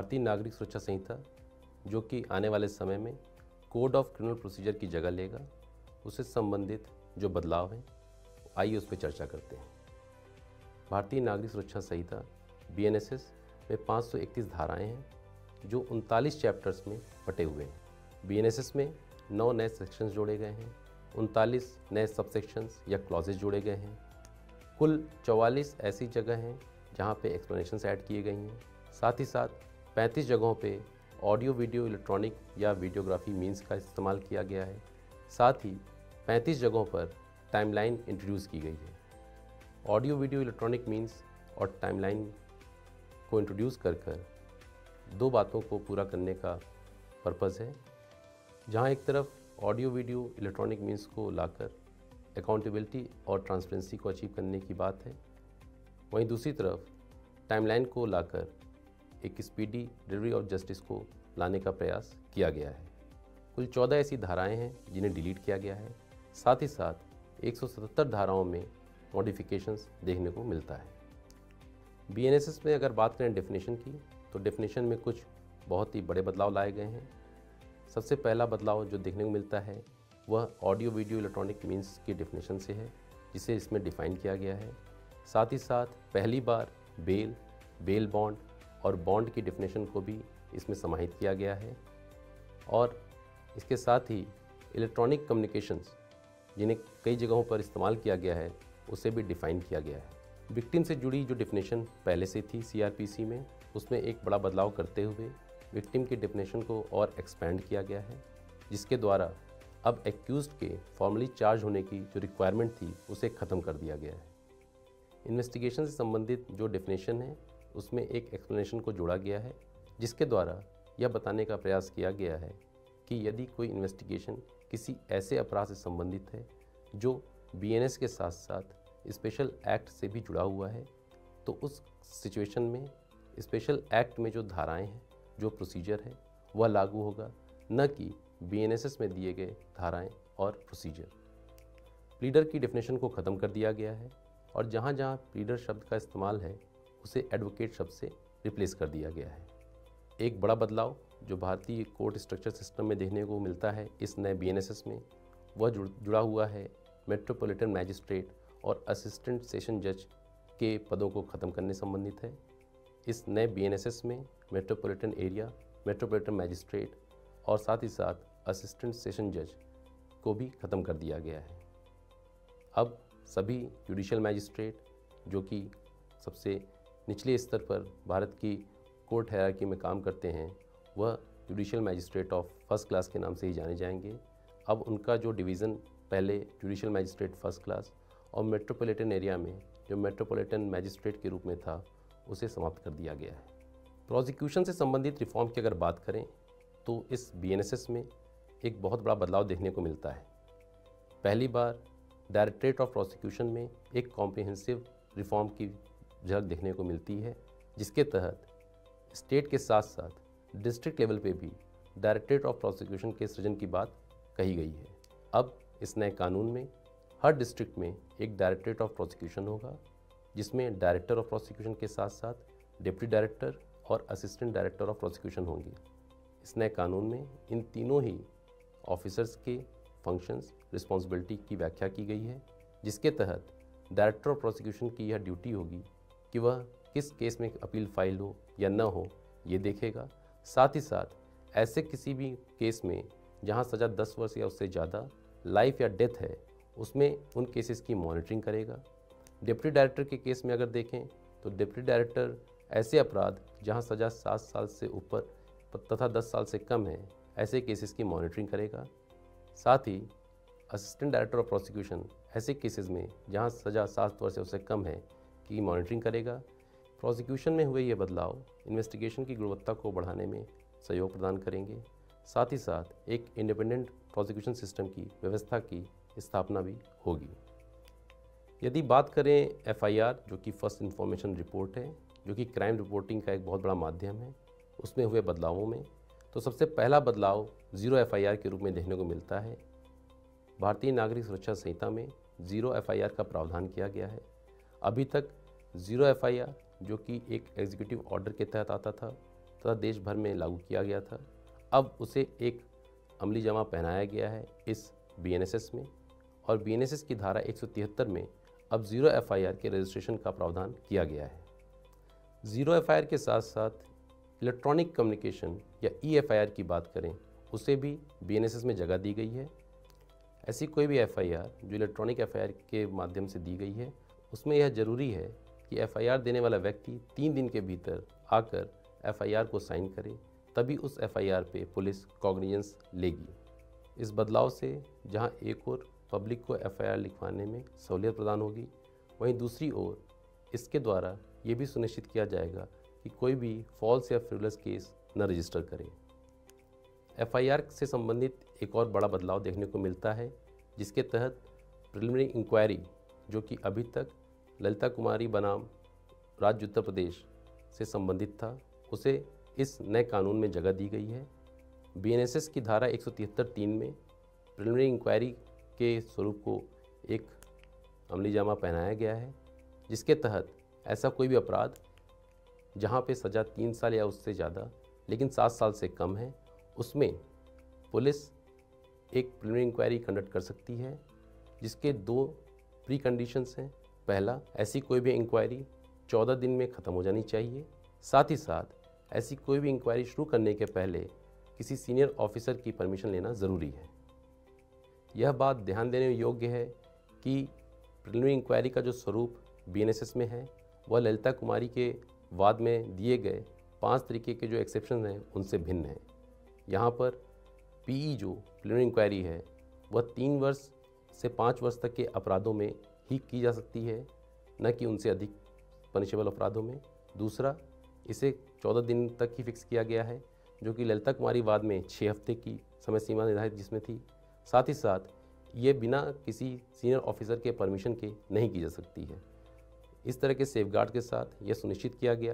भारतीय नागरिक सुरक्षा संहिता जो कि आने वाले समय में कोड ऑफ क्रिमिनल प्रोसीजर की जगह लेगा, उससे संबंधित जो बदलाव हैं आइए उस पर चर्चा करते हैं। भारतीय नागरिक सुरक्षा संहिता BNSS में 531 धाराएं हैं जो 39 चैप्टर्स में बटे हुए हैं। BNSS में 9 नए सेक्शंस जोड़े गए हैं, 39 नए सबसेक्शंस या क्लॉजेज जोड़े गए हैं। कुल 44 ऐसी जगह हैं जहां पे एक्सप्लेनेशंस ऐड किए गई हैं। साथ ही साथ 35 जगहों पे ऑडियो वीडियो इलेक्ट्रॉनिक या वीडियोग्राफी मीन्स का इस्तेमाल किया गया है। साथ ही 35 जगहों पर टाइमलाइन इंट्रोड्यूस की गई है। ऑडियो वीडियो इलेक्ट्रॉनिक मीन्स और टाइमलाइन को इंट्रोड्यूस कर दो बातों को पूरा करने का पर्पज़ है। जहां एक तरफ ऑडियो वीडियो इलेक्ट्रॉनिक मीन्स को लाकर अकाउंटेबिलिटी और ट्रांसपेरेंसी को अचीव करने की बात है, वहीं दूसरी तरफ टाइमलाइन को लाकर एक स्पीडी डिलीवरी ऑफ जस्टिस को लाने का प्रयास किया गया है। कुल 14 ऐसी धाराएं हैं जिन्हें डिलीट किया गया है। साथ ही साथ 177 धाराओं में मॉडिफिकेशंस देखने को मिलता है। BNSS में अगर बात करें डेफिनेशन की, तो डेफिनेशन में कुछ बहुत ही बड़े बदलाव लाए गए हैं। सबसे पहला बदलाव जो देखने को मिलता है वह ऑडियो वीडियो इलेक्ट्रॉनिक मीन्स की डेफिनेशन से है, जिसे इसमें डिफ़ाइन किया गया है। साथ ही साथ पहली बार बेल बॉन्ड और बॉन्ड की डेफिनेशन को भी इसमें समाहित किया गया है। और इसके साथ ही इलेक्ट्रॉनिक कम्युनिकेशंस जिन्हें कई जगहों पर इस्तेमाल किया गया है उसे भी डिफ़ाइन किया गया है। विक्टिम से जुड़ी जो डेफिनेशन पहले से थी CRPC में, उसमें एक बड़ा बदलाव करते हुए विक्टिम की डेफिनेशन को और एक्सपेंड किया गया है, जिसके द्वारा अब एक्यूज्ड के फॉर्मली चार्ज होने की जो रिक्वायरमेंट थी उसे ख़त्म कर दिया गया है। इन्वेस्टिगेशन से संबंधित जो डेफिनेशन है उसमें एक एक्सप्लेनेशन को जोड़ा गया है, जिसके द्वारा यह बताने का प्रयास किया गया है कि यदि कोई इन्वेस्टिगेशन किसी ऐसे अपराध से संबंधित है जो BNS के साथ साथ स्पेशल एक्ट से भी जुड़ा हुआ है, तो उस सिचुएशन में स्पेशल एक्ट में जो धाराएं हैं, जो प्रोसीजर है, वह लागू होगा, न कि BNSS में दिए गए धाराएं और प्रोसीजर। प्लीडर की डेफिनेशन को ख़त्म कर दिया गया है और जहां जहां प्लीडर शब्द का इस्तेमाल है उसे एडवोकेट शब्द से रिप्लेस कर दिया गया है। एक बड़ा बदलाव जो भारतीय कोर्ट स्ट्रक्चर सिस्टम में देखने को मिलता है इस नए BNSS में, वह जुड़ा हुआ है मेट्रोपॉलिटन मैजिस्ट्रेट और असिस्टेंट सेशन जज के पदों को ख़त्म करने संबंधित है। इस नए BNSS में मेट्रोपॉलिटन एरिया, मेट्रोपॉलिटन मैजिस्ट्रेट और साथ ही साथ असिस्टेंट सेशन जज को भी ख़त्म कर दिया गया है। अब सभी जुडिशियल मैजिस्ट्रेट जो कि सबसे निचले स्तर पर भारत की कोर्ट हायरार्की में काम करते हैं, वह judicial magistrate of first class के नाम से ही जाने जाएंगे। अब उनका जो डिवीज़न पहले जुडिशियल मैजिस्ट्रेट फर्स्ट क्लास और मेट्रोपॉलिटन एरिया में जो मेट्रोपॉलिटन मैजिस्ट्रेट के रूप में था, उसे समाप्त कर दिया गया है। प्रोसिक्यूशन से संबंधित रिफॉर्म की अगर बात करें तो इस BNSS में एक बहुत बड़ा बदलाव देखने को मिलता है। पहली बार डायरेक्टरेट ऑफ प्रोसिक्यूशन में एक कॉम्प्रिहेंसिव रिफॉर्म की झलक देखने को मिलती है, जिसके तहत स्टेट के साथ साथ डिस्ट्रिक्ट लेवल पे भी डायरेक्टरेट ऑफ प्रोसिक्यूशन के सृजन की बात कही गई है। अब इस नए कानून में हर डिस्ट्रिक्ट में एक डायरेक्टरेट ऑफ प्रोसिक्यूशन होगा, जिसमें डायरेक्टर ऑफ प्रोसिक्यूशन के साथ साथ डिप्टी डायरेक्टर और असिस्टेंट डायरेक्टर ऑफ प्रोसिक्यूशन होंगे। इस नए कानून में इन तीनों ही ऑफिसर्स के फंक्शंस, रिस्पॉन्सिबिलिटी की व्याख्या की गई है, जिसके तहत डायरेक्टर ऑफ प्रोसिक्यूशन की यह ड्यूटी होगी कि वह किस केस में अपील फाइल हो या न हो ये देखेगा। साथ ही साथ ऐसे किसी भी केस में जहां सज़ा 10 वर्ष या उससे ज़्यादा, लाइफ या डेथ है, उसमें उन केसेस की मॉनिटरिंग करेगा। डिप्टी डायरेक्टर के केस में अगर देखें तो डिप्टी डायरेक्टर ऐसे अपराध जहां सज़ा 7 साल से ऊपर तथा 10 साल से कम है, ऐसे केसेस की मॉनिटरिंग करेगा। साथ ही असिस्टेंट डायरेक्टर ऑफ प्रोसिक्यूशन ऐसे केसेस में जहां सज़ा 7 वर्ष से उससे कम है की मॉनिटरिंग करेगा। प्रोसिक्यूशन में हुए ये बदलाव इन्वेस्टिगेशन की गुणवत्ता को बढ़ाने में सहयोग प्रदान करेंगे। साथ ही साथ एक इंडिपेंडेंट प्रोसिक्यूशन सिस्टम की व्यवस्था की स्थापना भी होगी। यदि बात करें FIR जो कि फर्स्ट इन्फॉर्मेशन रिपोर्ट है, जो कि क्राइम रिपोर्टिंग का एक बहुत बड़ा माध्यम है, उसमें हुए बदलावों में तो सबसे पहला बदलाव 0 FIR के रूप में देखने को मिलता है। भारतीय नागरिक सुरक्षा संहिता में 0 FIR का प्रावधान किया गया है। अभी तक 0 FIR जो कि एक एग्जीक्यूटिव ऑर्डर के तहत आता था, तथा देश भर में लागू किया गया था। अब उसे एक अमली जामा पहनाया गया है इस BNSS में, और BNSS की धारा 173 में अब 0 FIR के रजिस्ट्रेशन का प्रावधान किया गया है। 0 FIR के साथ साथ इलेक्ट्रॉनिक कम्युनिकेशन या EFIR की बात करें, उसे भी BNSS में जगह दी गई है। ऐसी कोई भी FIR जो इलेक्ट्रॉनिक FIR के माध्यम से दी गई है, उसमें यह जरूरी है कि FIR देने वाला व्यक्ति 3 दिन के भीतर आकर FIR को साइन करे, तभी उस FIR पे पुलिस कॉग्निजेंस लेगी। इस बदलाव से जहां एक ओर पब्लिक को FIR लिखवाने में सहूलियत प्रदान होगी, वहीं दूसरी ओर इसके द्वारा ये भी सुनिश्चित किया जाएगा कि कोई भी फॉल्स या फ्रिवलेस केस न रजिस्टर करे। FIR से संबंधित एक और बड़ा बदलाव देखने को मिलता है, जिसके तहत प्रिलिमिनरी इंक्वायरी, जो कि अभी तक ललिता कुमारी बनाम राज्य उत्तर प्रदेश से संबंधित था, उसे इस नए कानून में जगह दी गई है। BNSS की धारा 173(3) में प्रिलिमिनरी इंक्वायरी के स्वरूप को एक अमली जामा पहनाया गया है, जिसके तहत ऐसा कोई भी अपराध जहां पे सज़ा 3 साल या उससे ज़्यादा लेकिन 7 साल से कम है, उसमें पुलिस एक प्रिलिमिनरी इंक्वायरी कंडक्ट कर सकती है, जिसके 2 प्री कंडीशंस हैं। पहला, ऐसी कोई भी इंक्वायरी 14 दिन में ख़त्म हो जानी चाहिए। साथ ही साथ ऐसी कोई भी इंक्वायरी शुरू करने के पहले किसी सीनियर ऑफिसर की परमिशन लेना ज़रूरी है। यह बात ध्यान देने योग्य है कि प्रिलिमिनरी इंक्वायरी का जो स्वरूप BNSS में है, वह ललिता कुमारी के वाद में दिए गए 5 तरीके के जो एक्सेप्शन हैं उनसे भिन्न है। यहाँ पर PE जो प्रिलिमिनरी इंक्वायरी है, वह 3 वर्ष से 5 वर्ष तक के अपराधों में ही की जा सकती है, न कि उनसे अधिक पनिशेबल अपराधों में। दूसरा, इसे 14 दिन तक ही फिक्स किया गया है, जो कि ललिता कुमारी वाद में 6 हफ्ते की समय सीमा निर्धारित जिसमें थी। साथ ही साथ ये बिना किसी सीनियर ऑफिसर के परमिशन के नहीं की जा सकती है। इस तरह के सेफगार्ड के साथ यह सुनिश्चित किया गया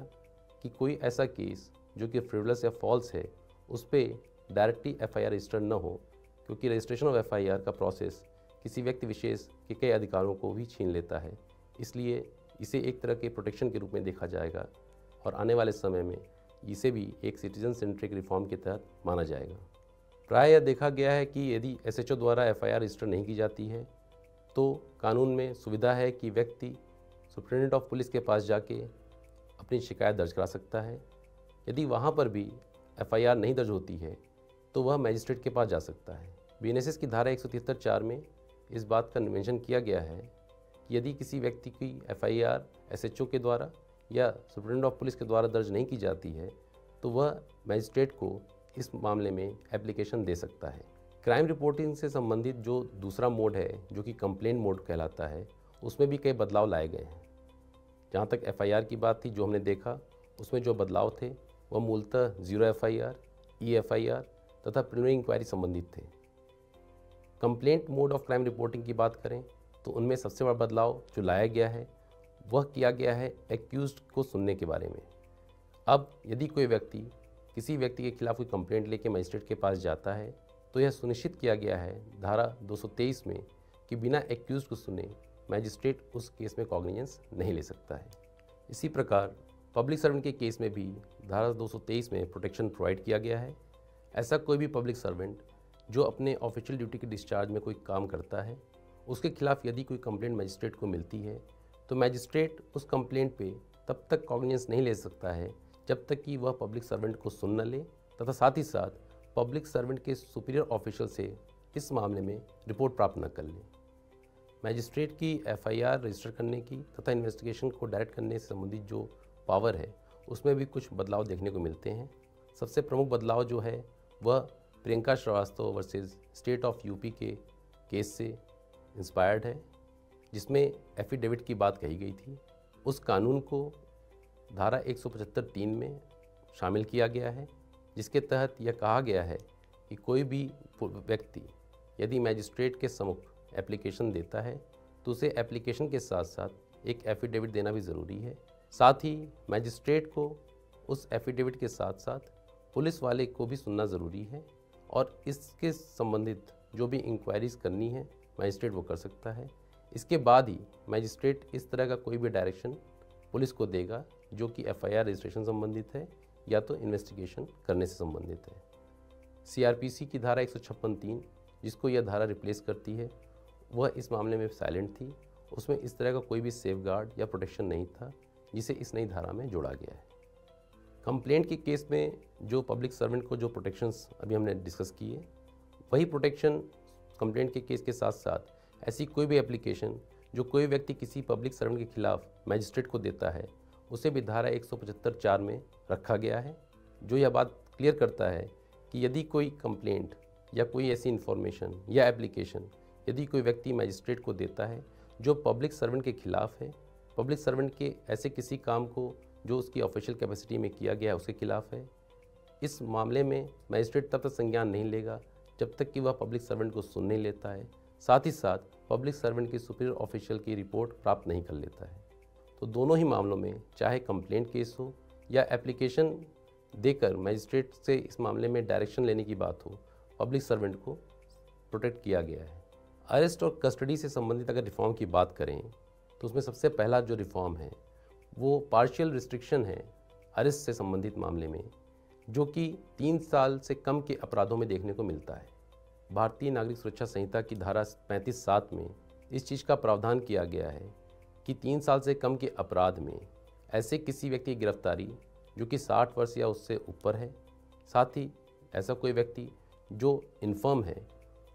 कि कोई ऐसा केस जो कि फ्रिवलेस या फॉल्स है, उस पर डायरेक्टली FIR रजिस्टर न हो, क्योंकि रजिस्ट्रेशन ऑफ FIR का प्रोसेस किसी व्यक्ति विशेष के कई अधिकारों को भी छीन लेता है। इसलिए इसे एक तरह के प्रोटेक्शन के रूप में देखा जाएगा और आने वाले समय में इसे भी एक सिटीजन सेंट्रिक रिफॉर्म के तहत माना जाएगा। प्राय यह देखा गया है कि यदि SHO द्वारा FIR रजिस्टर नहीं की जाती है, तो कानून में सुविधा है कि व्यक्ति सुप्रिटेंडेंट ऑफ पुलिस के पास जाके अपनी शिकायत दर्ज करा सकता है। यदि वहाँ पर भी FIR नहीं दर्ज होती है, तो वह मजिस्ट्रेट के पास जा सकता है। BNSS की धारा 173(4) में इस बात का मेंशन किया गया है कि यदि किसी व्यक्ति की FIR SHO के द्वारा या सुप्रिटेंडेंट ऑफ पुलिस के द्वारा दर्ज नहीं की जाती है, तो वह मजिस्ट्रेट को इस मामले में एप्लीकेशन दे सकता है। क्राइम रिपोर्टिंग से संबंधित जो दूसरा मोड है, जो कि कंप्लेंट मोड कहलाता है, उसमें भी कई बदलाव लाए गए हैं। जहाँ तक FIR की बात थी, जो हमने देखा, उसमें जो बदलाव थे वह मूलतः 0 FIR, EFIR तथा प्रिलिमिनरी इंक्वायरी संबंधित थे। Complaint mode of crime reporting की बात करें तो उनमें सबसे बड़ा बदलाव जो लाया गया है वह किया गया है एक्यूज्ड को सुनने के बारे में। अब यदि कोई व्यक्ति किसी व्यक्ति के खिलाफ कोई कंप्लेंट लेके मजिस्ट्रेट के पास जाता है, तो यह सुनिश्चित किया गया है धारा 223 में कि बिना एक्यूज्ड को सुने मजिस्ट्रेट उस केस में कॉग्निजेंस नहीं ले सकता है। इसी प्रकार पब्लिक सर्वेंट के केस में भी धारा 223 में प्रोटेक्शन प्रोवाइड किया गया है। ऐसा कोई भी पब्लिक सर्वेंट जो अपने ऑफिशियल ड्यूटी के डिस्चार्ज में कोई काम करता है, उसके खिलाफ यदि कोई कंप्लेंट मजिस्ट्रेट को मिलती है, तो मजिस्ट्रेट उस कंप्लेंट पे तब तक कॉग्निजेंस नहीं ले सकता है जब तक कि वह पब्लिक सर्वेंट को सुन न ले तथा साथ ही साथ पब्लिक सर्वेंट के सुपीरियर ऑफिशियल से इस मामले में रिपोर्ट प्राप्त न कर ले। मजिस्ट्रेट की FIR रजिस्टर करने की तथा इन्वेस्टिगेशन को डायरेक्ट करने से संबंधित जो पावर है, उसमें भी कुछ बदलाव देखने को मिलते हैं। सबसे प्रमुख बदलाव जो है वह Priyanka Srivastava versus state of UP के केस से इंस्पायर्ड है, जिसमें एफिडेविट की बात कही गई थी। उस कानून को धारा 175(3) में शामिल किया गया है, जिसके तहत यह कहा गया है कि कोई भी व्यक्ति यदि मजिस्ट्रेट के सम्मुख एप्लीकेशन देता है, तो उसे एप्लीकेशन के साथ साथ एक एफिडेविट देना भी ज़रूरी है। साथ ही मजिस्ट्रेट को उस एफिडेविट के साथ साथ पुलिस वाले को भी सुनना ज़रूरी है और इसके संबंधित जो भी इंक्वायरीज़ करनी है मजिस्ट्रेट वो कर सकता है। इसके बाद ही मजिस्ट्रेट इस तरह का कोई भी डायरेक्शन पुलिस को देगा जो कि FIR रजिस्ट्रेशन संबंधित है या तो इन्वेस्टिगेशन करने से संबंधित है। CRPC की धारा 156(3) जिसको यह धारा रिप्लेस करती है, वह इस मामले में साइलेंट थी। उसमें इस तरह का कोई भी सेफगार्ड या प्रोटेक्शन नहीं था जिसे इस नई धारा में जोड़ा गया है। कंप्लेंट के केस में जो पब्लिक सर्वेंट को जो प्रोटेक्शंस अभी हमने डिस्कस किए, वही प्रोटेक्शन कंप्लेंट के केस के साथ साथ ऐसी कोई भी एप्लीकेशन जो कोई व्यक्ति किसी पब्लिक सर्वेंट के खिलाफ मैजिस्ट्रेट को देता है, उसे भी धारा 175(4) में रखा गया है, जो यह बात क्लियर करता है कि यदि कोई कंप्लेंट या कोई ऐसी इन्फॉर्मेशन या एप्लीकेशन यदि कोई व्यक्ति मैजिस्ट्रेट को देता है जो पब्लिक सर्वेंट के खिलाफ है, पब्लिक सर्वेंट के ऐसे किसी काम को जो उसकी ऑफिशियल कैपेसिटी में किया गया है उसके खिलाफ है, इस मामले में मैजिस्ट्रेट तब तक संज्ञान नहीं लेगा जब तक कि वह पब्लिक सर्वेंट को सुन नहीं लेता है, साथ ही साथ पब्लिक सर्वेंट की सुपीरियर ऑफिशियल की रिपोर्ट प्राप्त नहीं कर लेता है। तो दोनों ही मामलों में, चाहे कंप्लेंट केस हो या एप्लीकेशन देकर मैजिस्ट्रेट से इस मामले में डायरेक्शन लेने की बात हो, पब्लिक सर्वेंट को प्रोटेक्ट किया गया है। अरेस्ट और कस्टडी से संबंधित अगर रिफॉर्म की बात करें तो उसमें सबसे पहला जो रिफॉर्म है वो पार्शियल रिस्ट्रिक्शन है अरेस्ट से संबंधित मामले में, जो कि 3 साल से कम के अपराधों में देखने को मिलता है। भारतीय नागरिक सुरक्षा संहिता की धारा 35(7) में इस चीज़ का प्रावधान किया गया है कि 3 साल से कम के अपराध में ऐसे किसी व्यक्ति की गिरफ्तारी जो कि 60 वर्ष या उससे ऊपर है, साथ ही ऐसा कोई व्यक्ति जो इन्फर्म है,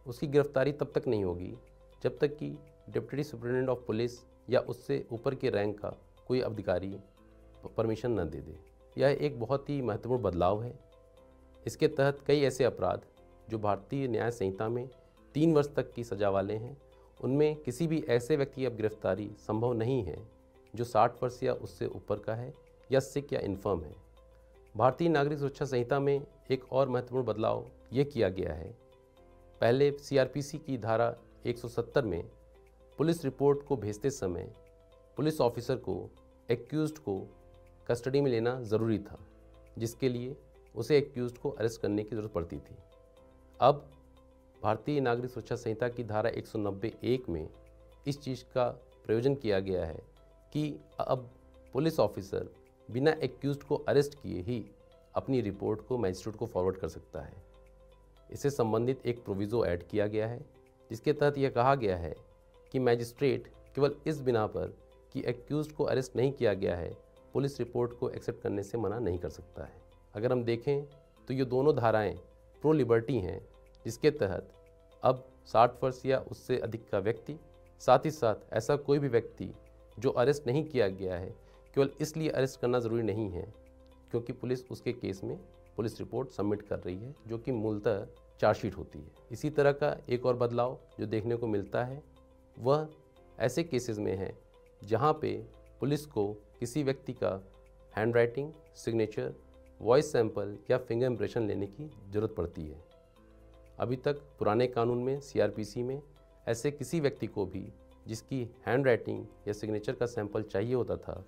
उसकी गिरफ्तारी तब तक नहीं होगी जब तक कि डिप्टी सुपरिटेंडेंट ऑफ पुलिस या उससे ऊपर के रैंक का कोई अधिकारी परमिशन न दे दे। यह एक बहुत ही महत्वपूर्ण बदलाव है। इसके तहत कई ऐसे अपराध जो भारतीय न्याय संहिता में 3 वर्ष तक की सजा वाले हैं, उनमें किसी भी ऐसे व्यक्ति की अब गिरफ्तारी संभव नहीं है जो 60 वर्ष या उससे ऊपर का है या सिक या इन्फर्म है। भारतीय नागरिक सुरक्षा संहिता में एक और महत्वपूर्ण बदलाव ये किया गया है। पहले CRPC की धारा 170 में पुलिस रिपोर्ट को भेजते समय पुलिस ऑफिसर को एक्यूज्ड को कस्टडी में लेना ज़रूरी था, जिसके लिए उसे एक्यूज्ड को अरेस्ट करने की ज़रूरत पड़ती थी। अब भारतीय नागरिक सुरक्षा संहिता की धारा 190(1) में इस चीज़ का प्रयोजन किया गया है कि अब पुलिस ऑफिसर बिना एक्यूज्ड को अरेस्ट किए ही अपनी रिपोर्ट को मैजिस्ट्रेट को फॉरवर्ड कर सकता है। इससे संबंधित एक प्रोविज़ो ऐड किया गया है, जिसके तहत यह कहा गया है कि मैजिस्ट्रेट केवल इस बिना पर कि एक्यूज्ड को अरेस्ट नहीं किया गया है, पुलिस रिपोर्ट को एक्सेप्ट करने से मना नहीं कर सकता है। अगर हम देखें तो ये दोनों धाराएं प्रो लिबर्टी हैं, जिसके तहत अब 60 वर्ष या उससे अधिक का व्यक्ति, साथ ही साथ ऐसा कोई भी व्यक्ति जो अरेस्ट नहीं किया गया है, केवल इसलिए अरेस्ट करना ज़रूरी नहीं है क्योंकि पुलिस उसके केस में पुलिस रिपोर्ट सबमिट कर रही है, जो कि मूलतः चार्जशीट होती है। इसी तरह का एक और बदलाव जो देखने को मिलता है वह ऐसे केसेस में है जहां पे पुलिस को किसी व्यक्ति का हैंडराइटिंग, सिग्नेचर, वॉइस सैंपल या फिंगर इम्प्रेशन लेने की ज़रूरत पड़ती है। अभी तक पुराने कानून में CRPC में ऐसे किसी व्यक्ति को भी जिसकी हैंडराइटिंग या सिग्नेचर का सैंपल चाहिए होता था,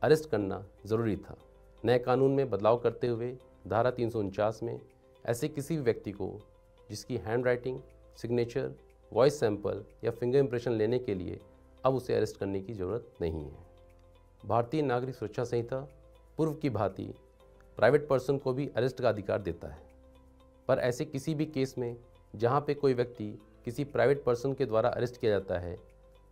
अरेस्ट करना ज़रूरी था। नए कानून में बदलाव करते हुए धारा 349 में ऐसे किसी भी व्यक्ति को जिसकी हैंडराइटिंग, सिग्नेचर, वॉइस सैंपल या फिंगर इम्प्रेशन लेने के लिए अब उसे अरेस्ट करने की ज़रूरत नहीं है। भारतीय नागरिक सुरक्षा संहिता पूर्व की भांति प्राइवेट पर्सन को भी अरेस्ट का अधिकार देता है, पर ऐसे किसी भी केस में जहां पे कोई व्यक्ति किसी प्राइवेट पर्सन के द्वारा अरेस्ट किया जाता है,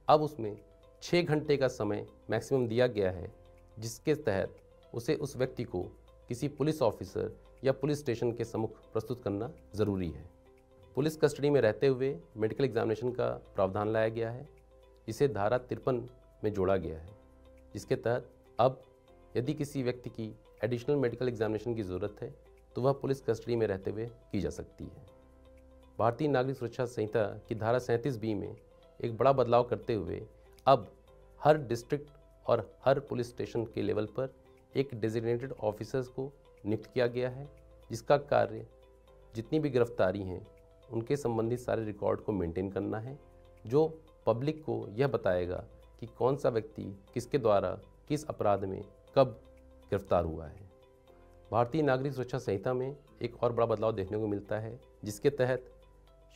अब उसमें 6 घंटे का समय मैक्सिमम दिया गया है, जिसके तहत उसे उस व्यक्ति को किसी पुलिस ऑफिसर या पुलिस स्टेशन के सम्मुख प्रस्तुत करना ज़रूरी है। पुलिस कस्टडी में रहते हुए मेडिकल एग्जामिनेशन का प्रावधान लाया गया है, जिसे धारा 53 में जोड़ा गया है, जिसके तहत अब यदि किसी व्यक्ति की एडिशनल मेडिकल एग्जामिनेशन की ज़रूरत है तो वह पुलिस कस्टडी में रहते हुए की जा सकती है। भारतीय नागरिक सुरक्षा संहिता की धारा 37(b) में एक बड़ा बदलाव करते हुए अब हर डिस्ट्रिक्ट और हर पुलिस स्टेशन के लेवल पर एक डेजिग्नेटेड ऑफिसर्स को नियुक्त किया गया है, जिसका कार्य जितनी भी गिरफ्तारी हैं उनके संबंधित सारे रिकॉर्ड को मेंटेन करना है, जो पब्लिक को यह बताएगा कि कौन सा व्यक्ति किसके द्वारा किस अपराध में कब गिरफ्तार हुआ है। भारतीय नागरिक सुरक्षा संहिता में एक और बड़ा बदलाव देखने को मिलता है, जिसके तहत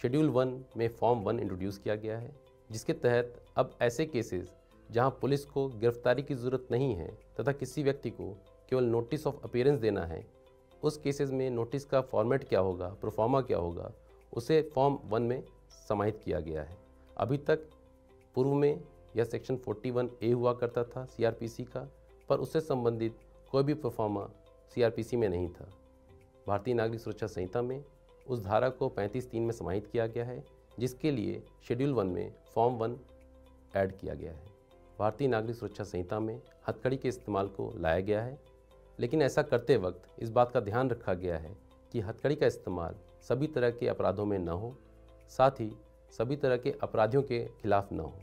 शेड्यूल 1 में फॉर्म 1 इंट्रोड्यूस किया गया है, जिसके तहत अब ऐसे केसेस जहां पुलिस को गिरफ्तारी की ज़रूरत नहीं है तथा किसी व्यक्ति को केवल नोटिस ऑफ अपीयरेंस देना है, उस केसेस में नोटिस का फॉर्मेट क्या होगा, प्रोफार्मा क्या होगा, उसे फॉर्म 1 में समाहित किया गया है। अभी तक पूर्व में यह सेक्शन 41A हुआ करता था CRPC का, पर उससे संबंधित कोई भी प्रोफार्मा CRPC में नहीं था। भारतीय नागरिक सुरक्षा संहिता में उस धारा को 35(3) में समाहित किया गया है, जिसके लिए शेड्यूल 1 में फॉर्म 1 ऐड किया गया है। भारतीय नागरिक सुरक्षा संहिता में हथकड़ी के इस्तेमाल को लाया गया है, लेकिन ऐसा करते वक्त इस बात का ध्यान रखा गया है कि हथकड़ी का इस्तेमाल सभी तरह के अपराधों में न हो, साथ ही सभी तरह के अपराधियों के खिलाफ न हो।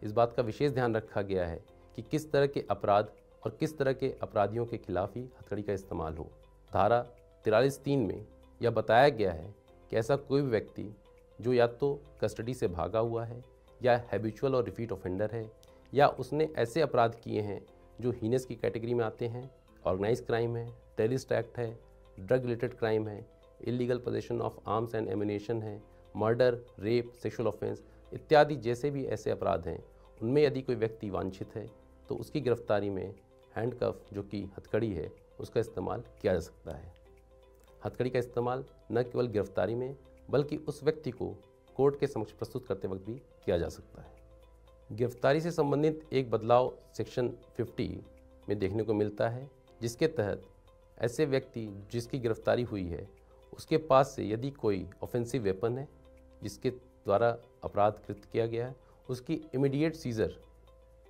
इस बात का विशेष ध्यान रखा गया है कि किस तरह के अपराध और किस तरह के अपराधियों के खिलाफ ही हथकड़ी का इस्तेमाल हो। धारा 43(3) में यह बताया गया है कि ऐसा कोई भी व्यक्ति जो या तो कस्टडी से भागा हुआ है, या हैबिचुअल और रिपीट ऑफेंडर है, या उसने ऐसे अपराध किए हैं जो हीनस की कैटेगरी में आते हैं, ऑर्गेनाइज क्राइम है, टेररिस्ट एक्ट है, ड्रग रिलेटेड क्राइम है, illegal possession of arms and ammunition है, मर्डर, रेप, सेक्सुअल ऑफेंस इत्यादि जैसे भी ऐसे अपराध हैं, उनमें यदि कोई व्यक्ति वांछित है तो उसकी गिरफ्तारी में हैंडकफ जो कि हथकड़ी है उसका इस्तेमाल किया जा सकता है। हथकड़ी का इस्तेमाल न केवल गिरफ्तारी में बल्कि उस व्यक्ति को कोर्ट के समक्ष प्रस्तुत करते वक्त भी किया जा सकता है। गिरफ्तारी से संबंधित एक बदलाव सेक्शन 50 में देखने को मिलता है, जिसके तहत ऐसे व्यक्ति जिसकी गिरफ्तारी हुई है उसके पास से यदि कोई ऑफेंसिव वेपन है जिसके द्वारा अपराध कृत किया गया है, उसकी इमीडिएट सीजर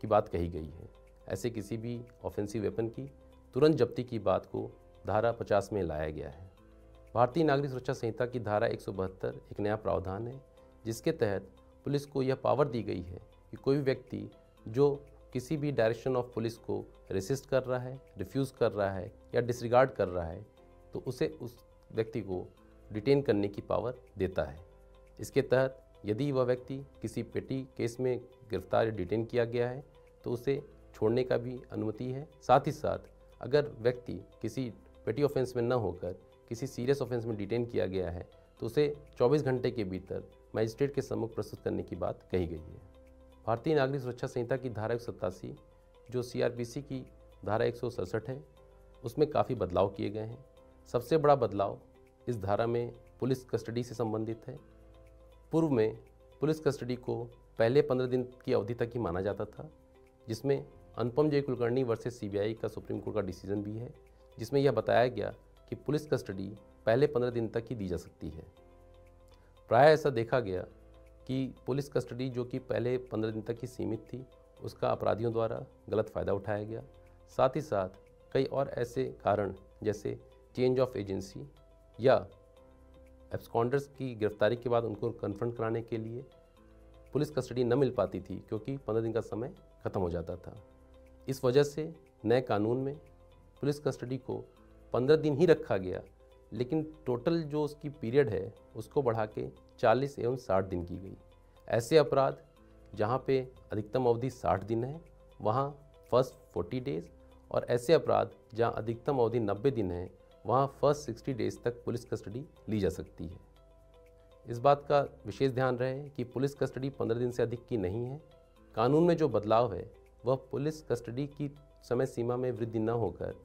की बात कही गई है। ऐसे किसी भी ऑफेंसिव वेपन की तुरंत जब्ती की बात को धारा 50 में लाया गया है। भारतीय नागरिक सुरक्षा संहिता की धारा 172 एक नया प्रावधान है, जिसके तहत पुलिस को यह पावर दी गई है कि कोई भी व्यक्ति जो किसी भी डायरेक्शन ऑफ पुलिस को रेसिस्ट कर रहा है, रिफ्यूज़ कर रहा है या डिसरिगार्ड कर रहा है, तो उसे उस व्यक्ति को डिटेन करने की पावर देता है। इसके तहत यदि वह व्यक्ति किसी पेटी केस में गिरफ्तार या डिटेन किया गया है तो उसे छोड़ने का भी अनुमति है। साथ ही साथ अगर व्यक्ति किसी पेटी ऑफेंस में न होकर किसी सीरियस ऑफेंस में डिटेन किया गया है तो उसे 24 घंटे के भीतर मजिस्ट्रेट के सम्मुख प्रस्तुत करने की बात कही गई है। भारतीय नागरिक सुरक्षा संहिता की धारा 187 जो CRPC की धारा 167 है, उसमें काफ़ी बदलाव किए गए हैं। सबसे बड़ा बदलाव इस धारा में पुलिस कस्टडी से संबंधित है। पूर्व में पुलिस कस्टडी को पहले 15 दिन की अवधि तक ही माना जाता था, जिसमें अनुपम जय कुलकर्णी वर्सेस CBI का सुप्रीम कोर्ट का डिसीजन भी है, जिसमें यह बताया गया कि पुलिस कस्टडी पहले 15 दिन तक ही दी जा सकती है। प्रायः ऐसा देखा गया कि पुलिस कस्टडी जो कि पहले 15 दिन तक ही सीमित थी, उसका अपराधियों द्वारा गलत फ़ायदा उठाया गया। साथ ही साथ कई और ऐसे कारण जैसे चेंज ऑफ एजेंसी या एब्सकॉन्डर्स की गिरफ्तारी के बाद उनको कन्फ्रंट कराने के लिए पुलिस कस्टडी न मिल पाती थी, क्योंकि 15 दिन का समय ख़त्म हो जाता था। इस वजह से नए कानून में पुलिस कस्टडी को 15 दिन ही रखा गया, लेकिन टोटल जो उसकी पीरियड है उसको बढ़ा के 40 एवं 60 दिन की गई। ऐसे अपराध जहाँ पे अधिकतम अवधि 60 दिन है वहाँ फर्स्ट 40 डेज़, और ऐसे अपराध जहाँ अधिकतम अवधि 90 दिन है वहाँ फर्स्ट 60 डेज़ तक पुलिस कस्टडी ली जा सकती है। इस बात का विशेष ध्यान रहे कि पुलिस कस्टडी 15 दिन से अधिक की नहीं है। कानून में जो बदलाव है वह पुलिस कस्टडी की समय सीमा में वृद्धि न होकर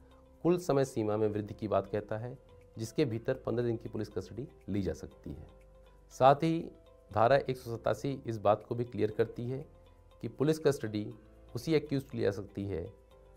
कुल समय सीमा में वृद्धि की बात कहता है, जिसके भीतर 15 दिन की पुलिस कस्टडी ली जा सकती है। साथ ही धारा 187 इस बात को भी क्लियर करती है कि पुलिस कस्टडी उसी एक्यूज़ की ली जा सकती है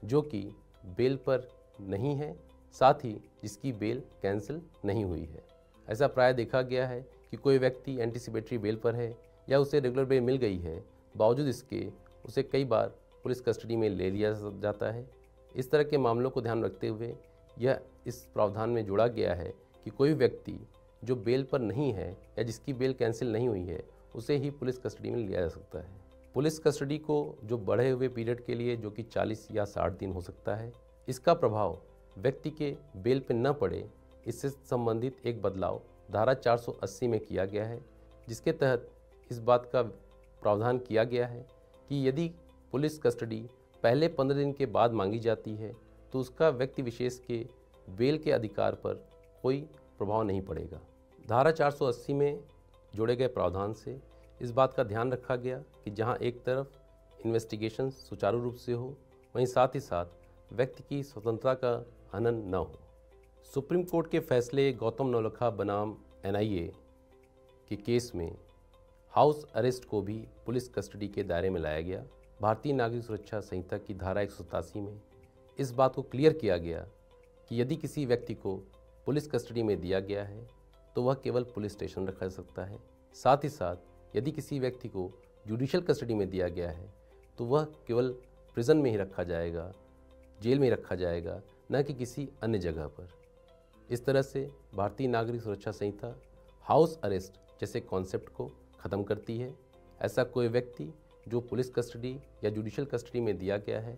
जो कि बेल पर नहीं है, साथ ही जिसकी बेल कैंसिल नहीं हुई है। ऐसा प्राय देखा गया है कि कोई व्यक्ति एंटीसिपेटरी बेल पर है या उसे रेगुलर बेल मिल गई है, बावजूद इसके उसे कई बार पुलिस कस्टडी में ले लिया जाता है। इस तरह के मामलों को ध्यान रखते हुए यह इस प्रावधान में जोड़ा गया है कि कोई व्यक्ति जो बेल पर नहीं है या जिसकी बेल कैंसिल नहीं हुई है उसे ही पुलिस कस्टडी में लिया जा सकता है। पुलिस कस्टडी को जो बढ़े हुए पीरियड के लिए जो कि 40 या 60 दिन हो सकता है, इसका प्रभाव व्यक्ति के बेल पर न पड़े, इससे संबंधित एक बदलाव धारा 480 में किया गया है, जिसके तहत इस बात का प्रावधान किया गया है कि यदि पुलिस कस्टडी पहले 15 दिन के बाद मांगी जाती है तो उसका व्यक्ति विशेष के बेल के अधिकार पर कोई प्रभाव नहीं पड़ेगा। धारा 480 में जोड़े गए प्रावधान से इस बात का ध्यान रखा गया कि जहां एक तरफ इन्वेस्टिगेशन सुचारू रूप से हो, वहीं साथ ही साथ व्यक्ति की स्वतंत्रता का हनन न हो। सुप्रीम कोर्ट के फैसले गौतम नवलखा बनाम NIA के केस में हाउस अरेस्ट को भी पुलिस कस्टडी के दायरे में लाया गया। भारतीय नागरिक सुरक्षा संहिता की धारा 187 में इस बात को क्लियर किया गया कि यदि किसी व्यक्ति को पुलिस कस्टडी में दिया गया है तो वह केवल पुलिस स्टेशन रखा जा सकता है। साथ ही साथ यदि किसी व्यक्ति को जुडिशियल कस्टडी में दिया गया है तो वह केवल प्रिजन में ही रखा जाएगा, जेल में ही रखा जाएगा, न कि किसी अन्य जगह पर। इस तरह से भारतीय नागरिक सुरक्षा संहिता हाउस अरेस्ट जैसे कॉन्सेप्ट को ख़त्म करती है। ऐसा कोई व्यक्ति जो पुलिस कस्टडी या जुडिशियल कस्टडी में दिया गया है,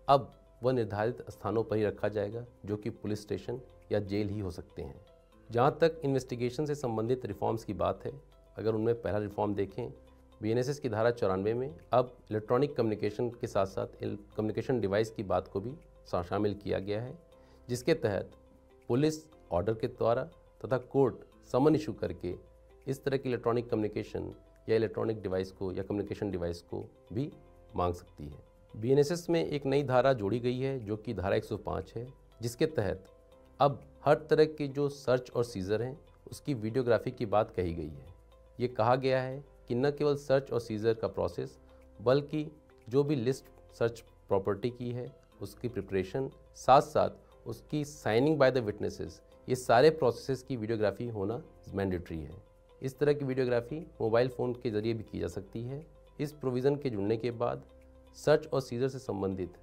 अब वह निर्धारित स्थानों पर ही रखा जाएगा, जो कि पुलिस स्टेशन या जेल ही हो सकते हैं। जहाँ तक इन्वेस्टिगेशन से संबंधित रिफॉर्म्स की बात है, अगर उनमें पहला रिफॉर्म देखें, BNSS की धारा 94 में अब इलेक्ट्रॉनिक कम्युनिकेशन के साथ साथ कम्युनिकेशन डिवाइस की बात को भी शामिल किया गया है, जिसके तहत पुलिस ऑर्डर के द्वारा तथा कोर्ट समन इशू करके इस तरह की इलेक्ट्रॉनिक कम्युनिकेशन या इलेक्ट्रॉनिक डिवाइस को या कम्युनिकेशन डिवाइस को भी मांग सकती है। BNSS में एक नई धारा जोड़ी गई है जो कि धारा 105 है, जिसके तहत अब हर तरह के जो सर्च और सीजर हैं उसकी वीडियोग्राफी की बात कही गई है। ये कहा गया है कि न केवल सर्च और सीजर का प्रोसेस, बल्कि जो भी लिस्ट सर्च प्रॉपर्टी की है उसकी प्रिपरेशन, साथ साथ उसकी साइनिंग बाय द विटनेसेस, ये सारे प्रोसेसेस की वीडियोग्राफी होना मैंडेटरी है। इस तरह की वीडियोग्राफी मोबाइल फ़ोन के ज़रिए भी की जा सकती है। इस प्रोविज़न के जुड़ने के बाद सर्च और सीजर से संबंधित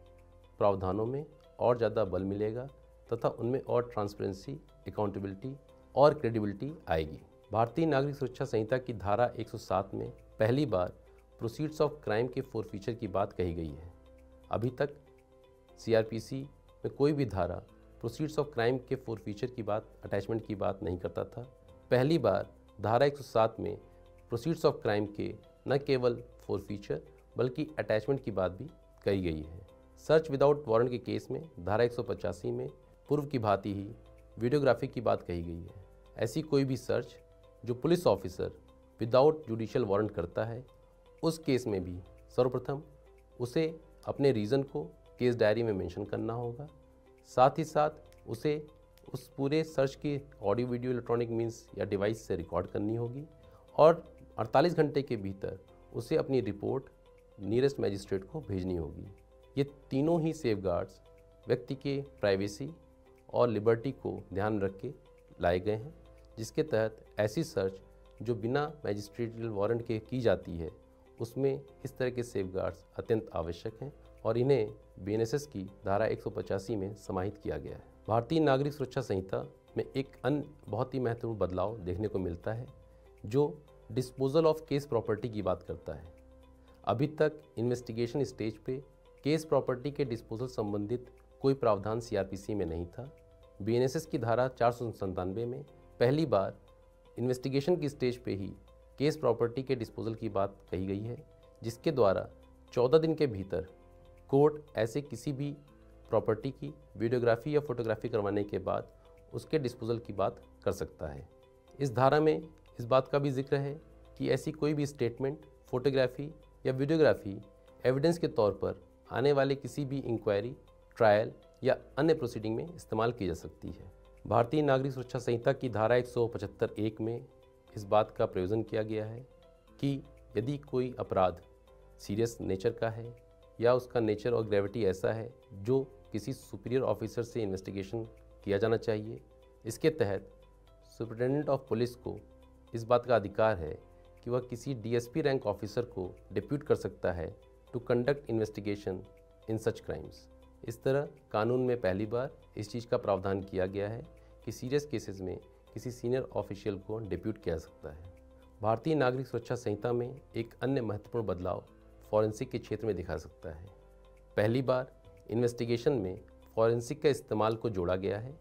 प्रावधानों में और ज़्यादा बल मिलेगा तथा उनमें और ट्रांसपेरेंसी, अकाउंटेबिलिटी और क्रेडिबिलिटी आएगी। भारतीय नागरिक सुरक्षा संहिता की धारा 107 में पहली बार प्रोसीड्स ऑफ क्राइम के फोरफीचर की बात कही गई है। अभी तक CRPC में कोई भी धारा प्रोसीड्स ऑफ क्राइम के फोरफीचर की बात, अटैचमेंट की बात नहीं करता था। पहली बार धारा 107 में प्रोसीड्स ऑफ क्राइम के न केवल फोरफीचर बल्कि अटैचमेंट की बात भी कही गई है। सर्च विदाउट वारंट के केस में धारा 185 में पूर्व की भांति ही वीडियोग्राफी की बात कही गई है। ऐसी कोई भी सर्च जो police officer without judicial warrant करता है, उस केस में भी सर्वप्रथम उसे अपने रीज़न को केस डायरी में मेंशन करना होगा। साथ ही साथ उसे उस पूरे सर्च की ऑडियो वीडियो इलेक्ट्रॉनिक मीन्स या डिवाइस से रिकॉर्ड करनी होगी और 48 घंटे के भीतर उसे अपनी रिपोर्ट नियरेस्ट मैजिस्ट्रेट को भेजनी होगी। ये तीनों ही सेफगार्ड्स व्यक्ति के प्राइवेसी और लिबर्टी को ध्यान में रख के लाए गए हैं, जिसके तहत ऐसी सर्च जो बिना मैजिस्ट्रेटियल वारंट के की जाती है उसमें इस तरह के सेफगार्ड्स अत्यंत आवश्यक हैं और इन्हें BNSS की धारा 185 में समाहित किया गया है। भारतीय नागरिक सुरक्षा संहिता में एक अन्य बहुत ही महत्वपूर्ण बदलाव देखने को मिलता है जो डिस्पोजल ऑफ केस प्रॉपर्टी की बात करता है। अभी तक इन्वेस्टिगेशन स्टेज पे केस प्रॉपर्टी के डिस्पोजल संबंधित कोई प्रावधान CRPC में नहीं था। BNSS की धारा 497 में पहली बार इन्वेस्टिगेशन की स्टेज पे ही केस प्रॉपर्टी के डिस्पोजल की बात कही गई है, जिसके द्वारा 14 दिन के भीतर कोर्ट ऐसे किसी भी प्रॉपर्टी की वीडियोग्राफी या फोटोग्राफी करवाने के बाद उसके डिस्पोजल की बात कर सकता है। इस धारा में इस बात का भी जिक्र है कि ऐसी कोई भी स्टेटमेंट, फोटोग्राफी या वीडियोग्राफी एविडेंस के तौर पर आने वाले किसी भी इंक्वायरी, ट्रायल या अन्य प्रोसीडिंग में इस्तेमाल की जा सकती है। भारतीय नागरिक सुरक्षा संहिता की धारा 175(1) में इस बात का प्रयोजन किया गया है कि यदि कोई अपराध सीरियस नेचर का है या उसका नेचर और ग्रेविटी ऐसा है जो किसी सुपीरियर ऑफिसर से इन्वेस्टिगेशन किया जाना चाहिए, इसके तहत सुपरिटेंडेंट ऑफ पुलिस को इस बात का अधिकार है कि वह किसी DSP रैंक ऑफिसर को डिप्यूट कर सकता है to conduct investigation in such crimes. इस तरह कानून में पहली बार इस चीज़ का प्रावधान किया गया है कि सीरियस केसेस में किसी सीनियर ऑफिशियल को डिप्यूट किया जा सकता है। भारतीय नागरिक सुरक्षा संहिता में एक अन्य महत्वपूर्ण बदलाव फॉरेंसिक के क्षेत्र में दिखा सकता है। पहली बार इन्वेस्टिगेशन में फॉरेंसिक का इस्तेमाल को जोड़ा गया है।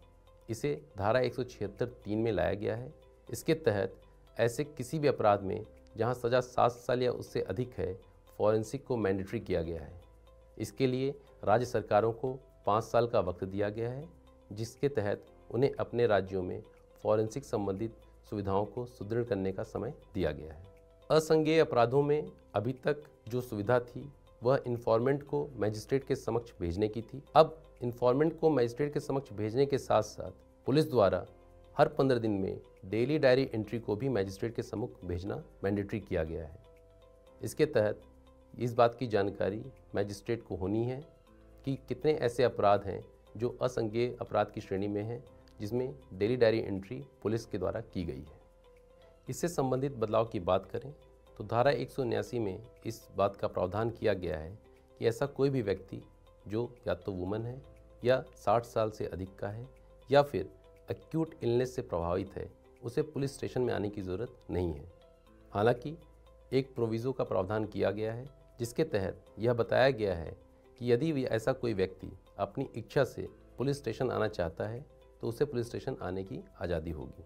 इसे धारा 176(3) में लाया गया है। इसके तहत ऐसे किसी भी अपराध में जहां सज़ा 7 साल या उससे अधिक है, फॉरेंसिक को मैंडेटरी किया गया है। इसके लिए राज्य सरकारों को 5 साल का वक्त दिया गया है, जिसके तहत उन्हें अपने राज्यों में फॉरेंसिक संबंधित सुविधाओं को सुदृढ़ करने का समय दिया गया है। असंज्ञेय अपराधों में अभी तक जो सुविधा थी वह इन्फॉर्मेंट को मजिस्ट्रेट के समक्ष भेजने की थी। अब इन्फॉर्मेंट को मजिस्ट्रेट के समक्ष भेजने के साथ साथ पुलिस द्वारा हर 15 दिन में डेली डायरी एंट्री को भी मैजिस्ट्रेट के सम्मुख भेजना मैंडेटरी किया गया है। इसके तहत इस बात की जानकारी मैजिस्ट्रेट को होनी है कि कितने ऐसे अपराध हैं जो असंज्ञेय अपराध की श्रेणी में हैं, जिसमें डेली डायरी एंट्री पुलिस के द्वारा की गई है। इससे संबंधित बदलाव की बात करें तो धारा 179 में इस बात का प्रावधान किया गया है कि ऐसा कोई भी व्यक्ति जो या तो वुमन है या 60 साल से अधिक का है या फिर एक्यूट इलनेस से प्रभावित है, उसे पुलिस स्टेशन में आने की ज़रूरत नहीं है। हालांकि एक प्रोविज़ो का प्रावधान किया गया है जिसके तहत यह बताया गया है कि यदि ऐसा कोई व्यक्ति अपनी इच्छा से पुलिस स्टेशन आना चाहता है तो उसे पुलिस स्टेशन आने की आज़ादी होगी।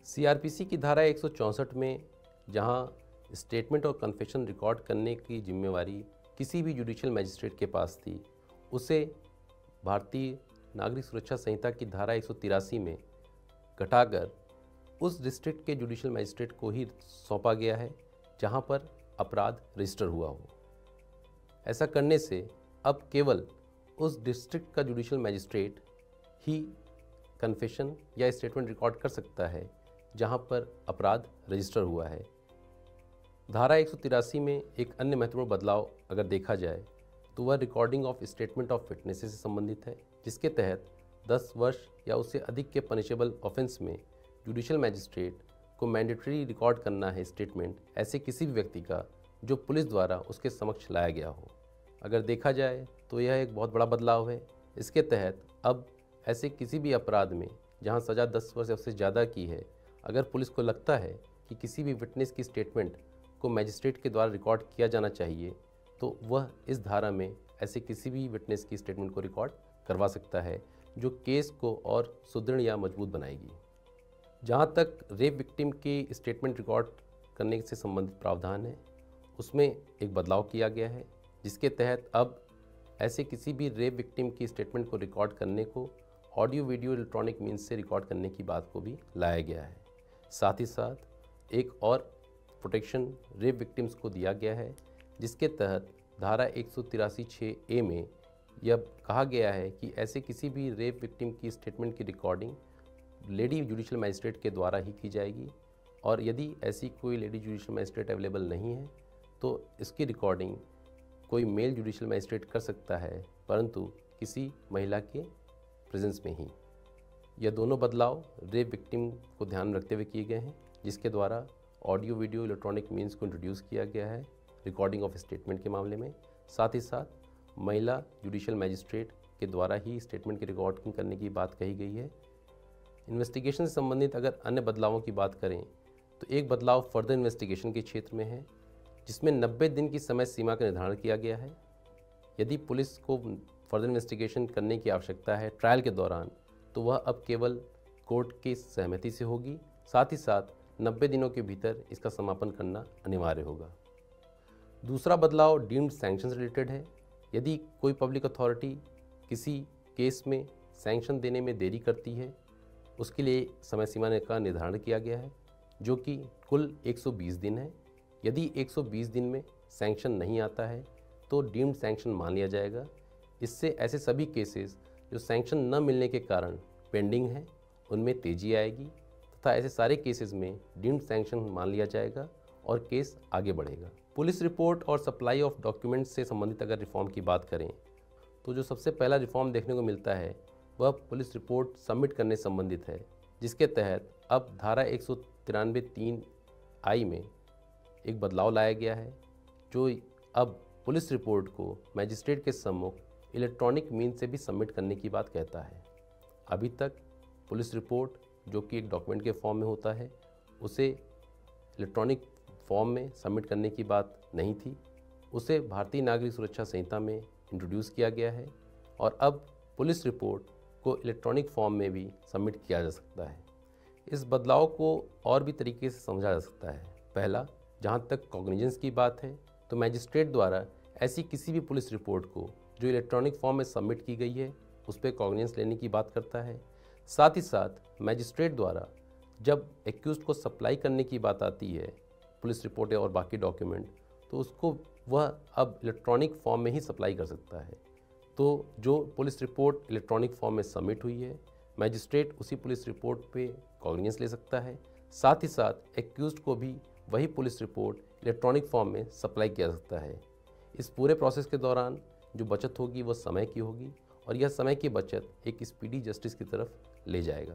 सीआरपीसी की धारा 164 में जहां स्टेटमेंट और कन्फेशन रिकॉर्ड करने की जिम्मेवारी किसी भी जुडिशियल मैजिस्ट्रेट के पास थी, उसे भारतीय नागरिक सुरक्षा संहिता की धारा 183 में घटाकर उस डिस्ट्रिक्ट के जुडिशियल मैजिस्ट्रेट को ही सौंपा गया है जहां पर अपराध रजिस्टर हुआ हो। ऐसा करने से अब केवल उस डिस्ट्रिक्ट का जुडिशियल मैजिस्ट्रेट ही कन्फेशन या स्टेटमेंट रिकॉर्ड कर सकता है जहां पर अपराध रजिस्टर हुआ है। धारा 183 में एक अन्य महत्वपूर्ण बदलाव अगर देखा जाए तो वह recording of statement of witnesses से संबंधित है, जिसके तहत 10 वर्ष या उससे अधिक के पनिशेबल ऑफेंस में जुडिशियल मैजिस्ट्रेट को मैंडेटरी रिकॉर्ड करना है स्टेटमेंट ऐसे किसी भी व्यक्ति का जो पुलिस द्वारा उसके समक्ष लाया गया हो। अगर देखा जाए तो यह एक बहुत बड़ा बदलाव है। इसके तहत अब ऐसे किसी भी अपराध में जहां सज़ा 10 वर्ष या उससे ज़्यादा की है, अगर पुलिस को लगता है कि किसी भी विटनेस की स्टेटमेंट को मैजिस्ट्रेट के द्वारा रिकॉर्ड किया जाना चाहिए, तो वह इस धारा में ऐसे किसी भी विटनेस की स्टेटमेंट को रिकॉर्ड करवा सकता है, जो केस को और सुदृढ़ या मजबूत बनाएगी। जहां तक रेप विक्टिम की स्टेटमेंट रिकॉर्ड करने से संबंधित प्रावधान है, उसमें एक बदलाव किया गया है, जिसके तहत अब ऐसे किसी भी रेप विक्टिम की स्टेटमेंट को रिकॉर्ड करने को ऑडियो वीडियो इलेक्ट्रॉनिक मीन्स से रिकॉर्ड करने की बात को भी लाया गया है। साथ ही साथ एक और प्रोटेक्शन रेप विक्टिम्स को दिया गया है, जिसके तहत धारा 183(6)A में यह कहा गया है कि ऐसे किसी भी रेप विक्टिम की स्टेटमेंट की रिकॉर्डिंग लेडी जुडिशियल मैजिस्ट्रेट के द्वारा ही की जाएगी, और यदि ऐसी कोई लेडी जुडिशियल मैजिस्ट्रेट अवेलेबल नहीं है तो इसकी रिकॉर्डिंग कोई मेल जुडिशियल मैजिस्ट्रेट कर सकता है, परंतु किसी महिला के प्रेजेंस में ही। यह दोनों बदलाव रेप विक्टिम को ध्यान में रखते हुए किए गए हैं, जिसके द्वारा ऑडियो वीडियो इलेक्ट्रॉनिक मीन्स को इंट्रोड्यूस किया गया है रिकॉर्डिंग ऑफ स्टेटमेंट के मामले में। साथ ही साथ महिला जुडिशियल मैजिस्ट्रेट के द्वारा ही स्टेटमेंट की रिकॉर्डिंग करने की बात कही गई है। इन्वेस्टिगेशन से संबंधित अगर अन्य बदलावों की बात करें तो एक बदलाव फर्दर इन्वेस्टिगेशन के क्षेत्र में है, जिसमें 90 दिन की समय सीमा का निर्धारण किया गया है। यदि पुलिस को फर्दर इन्वेस्टिगेशन करने की आवश्यकता है ट्रायल के दौरान, तो वह अब केवल कोर्ट की सहमति से होगी। साथ ही साथ 90 दिनों के भीतर इसका समापन करना अनिवार्य होगा। दूसरा बदलाव डीम्ड सैंक्शन रिलेटेड है। यदि कोई पब्लिक अथॉरिटी किसी केस में सैंक्शन देने में देरी करती है, उसके लिए समय सीमा का निर्धारण किया गया है, जो कि कुल 120 दिन है। यदि 120 दिन में सैंक्शन नहीं आता है तो डीम्ड सैंक्शन मान लिया जाएगा। इससे ऐसे सभी केसेस जो सैंक्शन न मिलने के कारण पेंडिंग हैं, उनमें तेजी आएगी तथा ऐसे सारे केसेस में डीम्ड सैंक्शन मान लिया जाएगा और केस आगे बढ़ेगा। पुलिस रिपोर्ट और सप्लाई ऑफ डॉक्यूमेंट्स से संबंधित अगर रिफॉर्म की बात करें तो जो सबसे पहला रिफॉर्म देखने को मिलता है वह पुलिस रिपोर्ट सबमिट करने संबंधित है, जिसके तहत अब धारा 193(3)I में एक बदलाव लाया गया है, जो अब पुलिस रिपोर्ट को मैजिस्ट्रेट के सम्मुख इलेक्ट्रॉनिक मीन से भी सबमिट करने की बात कहता है। अभी तक पुलिस रिपोर्ट जो कि एक डॉक्यूमेंट के फॉर्म में होता है, उसे इलेक्ट्रॉनिक फॉर्म में सबमिट करने की बात नहीं थी। उसे भारतीय नागरिक सुरक्षा संहिता में इंट्रोड्यूस किया गया है और अब पुलिस रिपोर्ट को इलेक्ट्रॉनिक फॉर्म में भी सबमिट किया जा सकता है। इस बदलाव को और भी तरीके से समझा जा सकता है। पहला, जहां तक कॉग्निजेंस की बात है तो मैजिस्ट्रेट द्वारा ऐसी किसी भी पुलिस रिपोर्ट को जो इलेक्ट्रॉनिक फॉर्म में सबमिट की गई है उस पर कॉग्निजेंस लेने की बात करता है। साथ ही साथ मैजिस्ट्रेट द्वारा जब एक्यूज्ड को सप्लाई करने की बात आती है पुलिस रिपोर्ट और बाकी डॉक्यूमेंट, तो उसको वह अब इलेक्ट्रॉनिक फॉर्म में ही सप्लाई कर सकता है। तो जो पुलिस रिपोर्ट इलेक्ट्रॉनिक फॉर्म में सबमिट हुई है, मैजिस्ट्रेट उसी पुलिस रिपोर्ट पे कॉग्निजेंस ले सकता है। साथ ही साथ एक्यूज्ड को भी वही पुलिस रिपोर्ट इलेक्ट्रॉनिक फॉर्म में सप्लाई किया जा सकता है। इस पूरे प्रोसेस के दौरान जो बचत होगी वो समय की होगी और यह समय की बचत एक स्पीडी जस्टिस की तरफ ले जाएगा।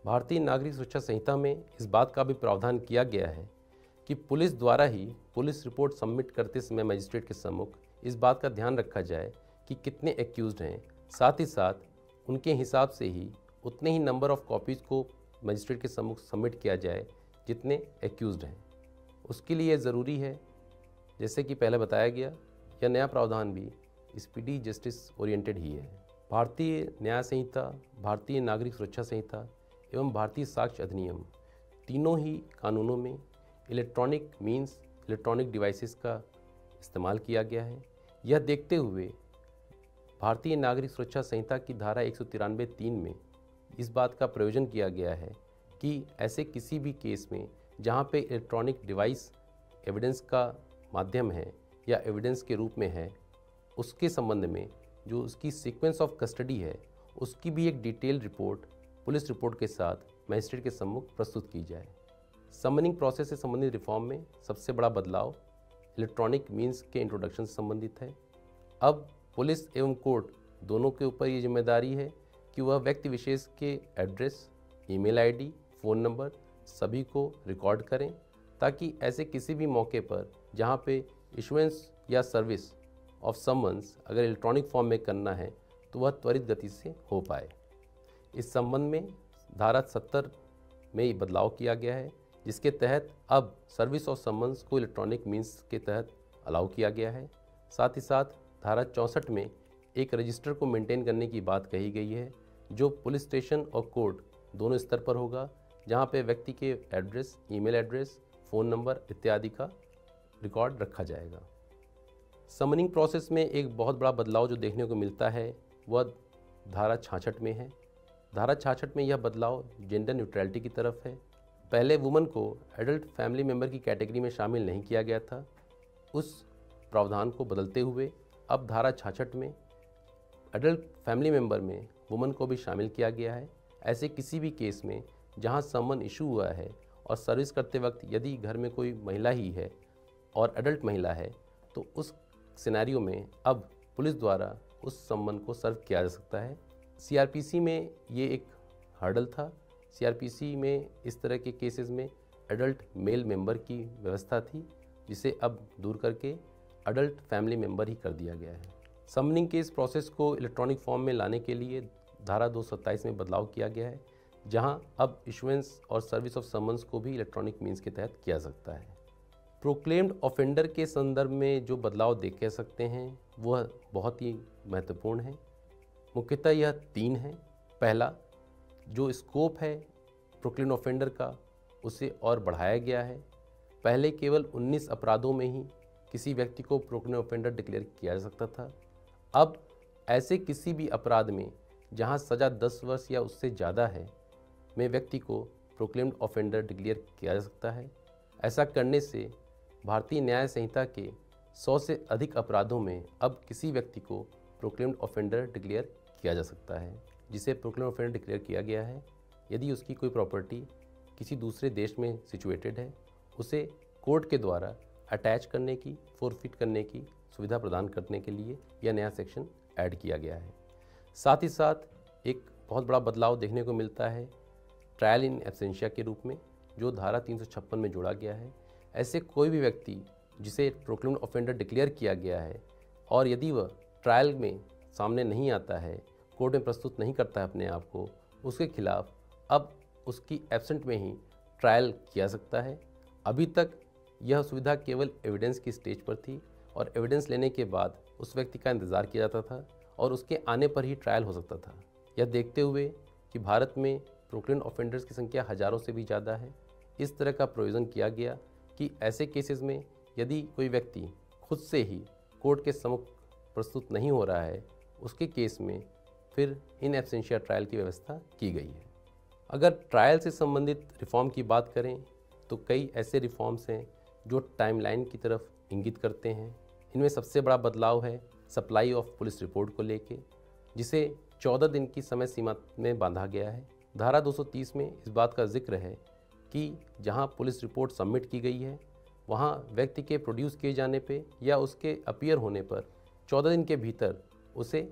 भारतीय नागरिक सुरक्षा संहिता में इस बात का भी प्रावधान किया गया है कि पुलिस द्वारा ही पुलिस रिपोर्ट सबमिट करते समय मजिस्ट्रेट के सम्मुख इस बात का ध्यान रखा जाए कि कितने एक्यूज्ड हैं, साथ ही साथ उनके हिसाब से ही उतने ही नंबर ऑफ कॉपीज़ को मजिस्ट्रेट के सम्मुख सबमिट किया जाए जितने एक्यूज्ड हैं। उसके लिए ज़रूरी है, जैसे कि पहले बताया गया, यह नया प्रावधान भी स्पीडी जस्टिस ओरिएंटेड ही है। भारतीय न्याय संहिता, भारतीय नागरिक सुरक्षा संहिता एवं भारतीय साक्ष्य अधिनियम तीनों ही कानूनों में इलेक्ट्रॉनिक मीन्स, इलेक्ट्रॉनिक डिवाइसेस का इस्तेमाल किया गया है। यह देखते हुए भारतीय नागरिक सुरक्षा संहिता की धारा 193(3) में इस बात का प्रयोजन किया गया है कि ऐसे किसी भी केस में जहां पे इलेक्ट्रॉनिक डिवाइस एविडेंस का माध्यम है या एविडेंस के रूप में है, उसके संबंध में जो उसकी सीक्वेंस ऑफ कस्टडी है उसकी भी एक डिटेल रिपोर्ट पुलिस रिपोर्ट के साथ मजिस्ट्रेट के सम्मुख प्रस्तुत की जाए। समनिंग प्रोसेस से संबंधित रिफॉर्म में सबसे बड़ा बदलाव इलेक्ट्रॉनिक मीन्स के इंट्रोडक्शन से संबंधित है। अब पुलिस एवं कोर्ट दोनों के ऊपर ये जिम्मेदारी है कि वह व्यक्ति विशेष के address, email ID, phone number सभी को रिकॉर्ड करें, ताकि ऐसे किसी भी मौके पर जहां पे इशुएंस या सर्विस ऑफ समन्स अगर इलेक्ट्रॉनिक फॉर्म में करना है तो वह त्वरित गति से हो पाए। इस संबंध में धारा 70 में बदलाव किया गया है, जिसके तहत अब सर्विस ऑफ समन्स को इलेक्ट्रॉनिक मीन्स के तहत अलाउ किया गया है। साथ ही साथ धारा 64 में एक रजिस्टर को मेंटेन करने की बात कही गई है, जो पुलिस स्टेशन और कोर्ट दोनों स्तर पर होगा, जहां पे व्यक्ति के address, email address, phone number इत्यादि का रिकॉर्ड रखा जाएगा। समनिंग प्रोसेस में एक बहुत बड़ा बदलाव जो देखने को मिलता है वह धारा 66 में है। धारा 66 में यह बदलाव जेंडर न्यूट्रलिटी की तरफ है। पहले वुमन को एडल्ट फैमिली मेम्बर की कैटेगरी में शामिल नहीं किया गया था। उस प्रावधान को बदलते हुए अब धारा 66 में एडल्ट फैमिली मेम्बर में वुमन को भी शामिल किया गया है। ऐसे किसी भी केस में जहां समन इशू हुआ है और सर्विस करते वक्त यदि घर में कोई महिला ही है और एडल्ट महिला है, तो उस सिनेरियो में अब पुलिस द्वारा उस समन को सर्व किया जा सकता है। सीआरपीसी में ये एक हर्डल था। सीआरपीसी में इस तरह के केसेस में एडल्ट मेल मेंबर की व्यवस्था थी, जिसे अब दूर करके एडल्ट फैमिली मेंबर ही कर दिया गया है। समनिंग के इस प्रोसेस को इलेक्ट्रॉनिक फॉर्म में लाने के लिए धारा 227 में बदलाव किया गया है, जहां अब इशुएंस और सर्विस ऑफ समन्स को भी इलेक्ट्रॉनिक मीन्स के तहत किया सकता है। प्रोक्लेम्ड ऑफेंडर के संदर्भ में जो बदलाव देख कह सकते हैं वह बहुत ही महत्वपूर्ण है। मुख्यतः यह 3 है। पहला, जो स्कोप है प्रोक्लेम्ड ऑफेंडर का उसे और बढ़ाया गया है। पहले केवल 19 अपराधों में ही किसी व्यक्ति को प्रोक्लेम्ड ऑफेंडर डिक्लेयर किया जा सकता था। अब ऐसे किसी भी अपराध में जहां सज़ा 10 वर्ष या उससे ज़्यादा है में व्यक्ति को प्रोक्लेम्ड ऑफेंडर डिक्लेयर किया जा सकता है। ऐसा करने से भारतीय न्याय संहिता के 100 से अधिक अपराधों में अब किसी व्यक्ति को प्रोक्लेम्ड ऑफेंडर डिक्लेयर किया जा सकता है। जिसे प्रोक्लेम्ड ऑफेंडर डिक्लेयर किया गया है, यदि उसकी कोई प्रॉपर्टी किसी दूसरे देश में सिचुएटेड है, उसे कोर्ट के द्वारा अटैच करने की, फोरफिट करने की सुविधा प्रदान करने के लिए यह नया सेक्शन ऐड किया गया है। साथ ही साथ एक बहुत बड़ा बदलाव देखने को मिलता है ट्रायल इन एब्सेंशिया के रूप में, जो धारा 356 में जोड़ा गया है। ऐसे कोई भी व्यक्ति जिसे प्रोक्लेम्ड ऑफेंडर डिक्लेयर किया गया है और यदि वह ट्रायल में सामने नहीं आता है, कोर्ट में प्रस्तुत नहीं करता है अपने आप को, उसके खिलाफ अब उसकी एब्सेंट में ही ट्रायल किया सकता है। अभी तक यह सुविधा केवल एविडेंस की स्टेज पर थी और एविडेंस लेने के बाद उस व्यक्ति का इंतज़ार किया जाता था और उसके आने पर ही ट्रायल हो सकता था। यह देखते हुए कि भारत में प्रोक्लेम्ड ऑफेंडर्स की संख्या हज़ारों से भी ज़्यादा है, इस तरह का प्रोविज़न किया गया कि ऐसे केसेस में यदि कोई व्यक्ति खुद से ही कोर्ट के सम्मुख प्रस्तुत नहीं हो रहा है, उसके केस में फिर इन एब्सेंशिया ट्रायल की व्यवस्था की गई है। अगर ट्रायल से संबंधित रिफॉर्म की बात करें तो कई ऐसे रिफॉर्म्स हैं जो टाइमलाइन की तरफ इंगित करते हैं। इनमें सबसे बड़ा बदलाव है सप्लाई ऑफ पुलिस रिपोर्ट को लेके, जिसे 14 दिन की समय सीमा में बांधा गया है। धारा 230 में इस बात का जिक्र है कि जहां पुलिस रिपोर्ट सबमिट की गई है वहां व्यक्ति के प्रोड्यूस किए जाने पे या उसके अपीयर होने पर 14 दिन के भीतर उसे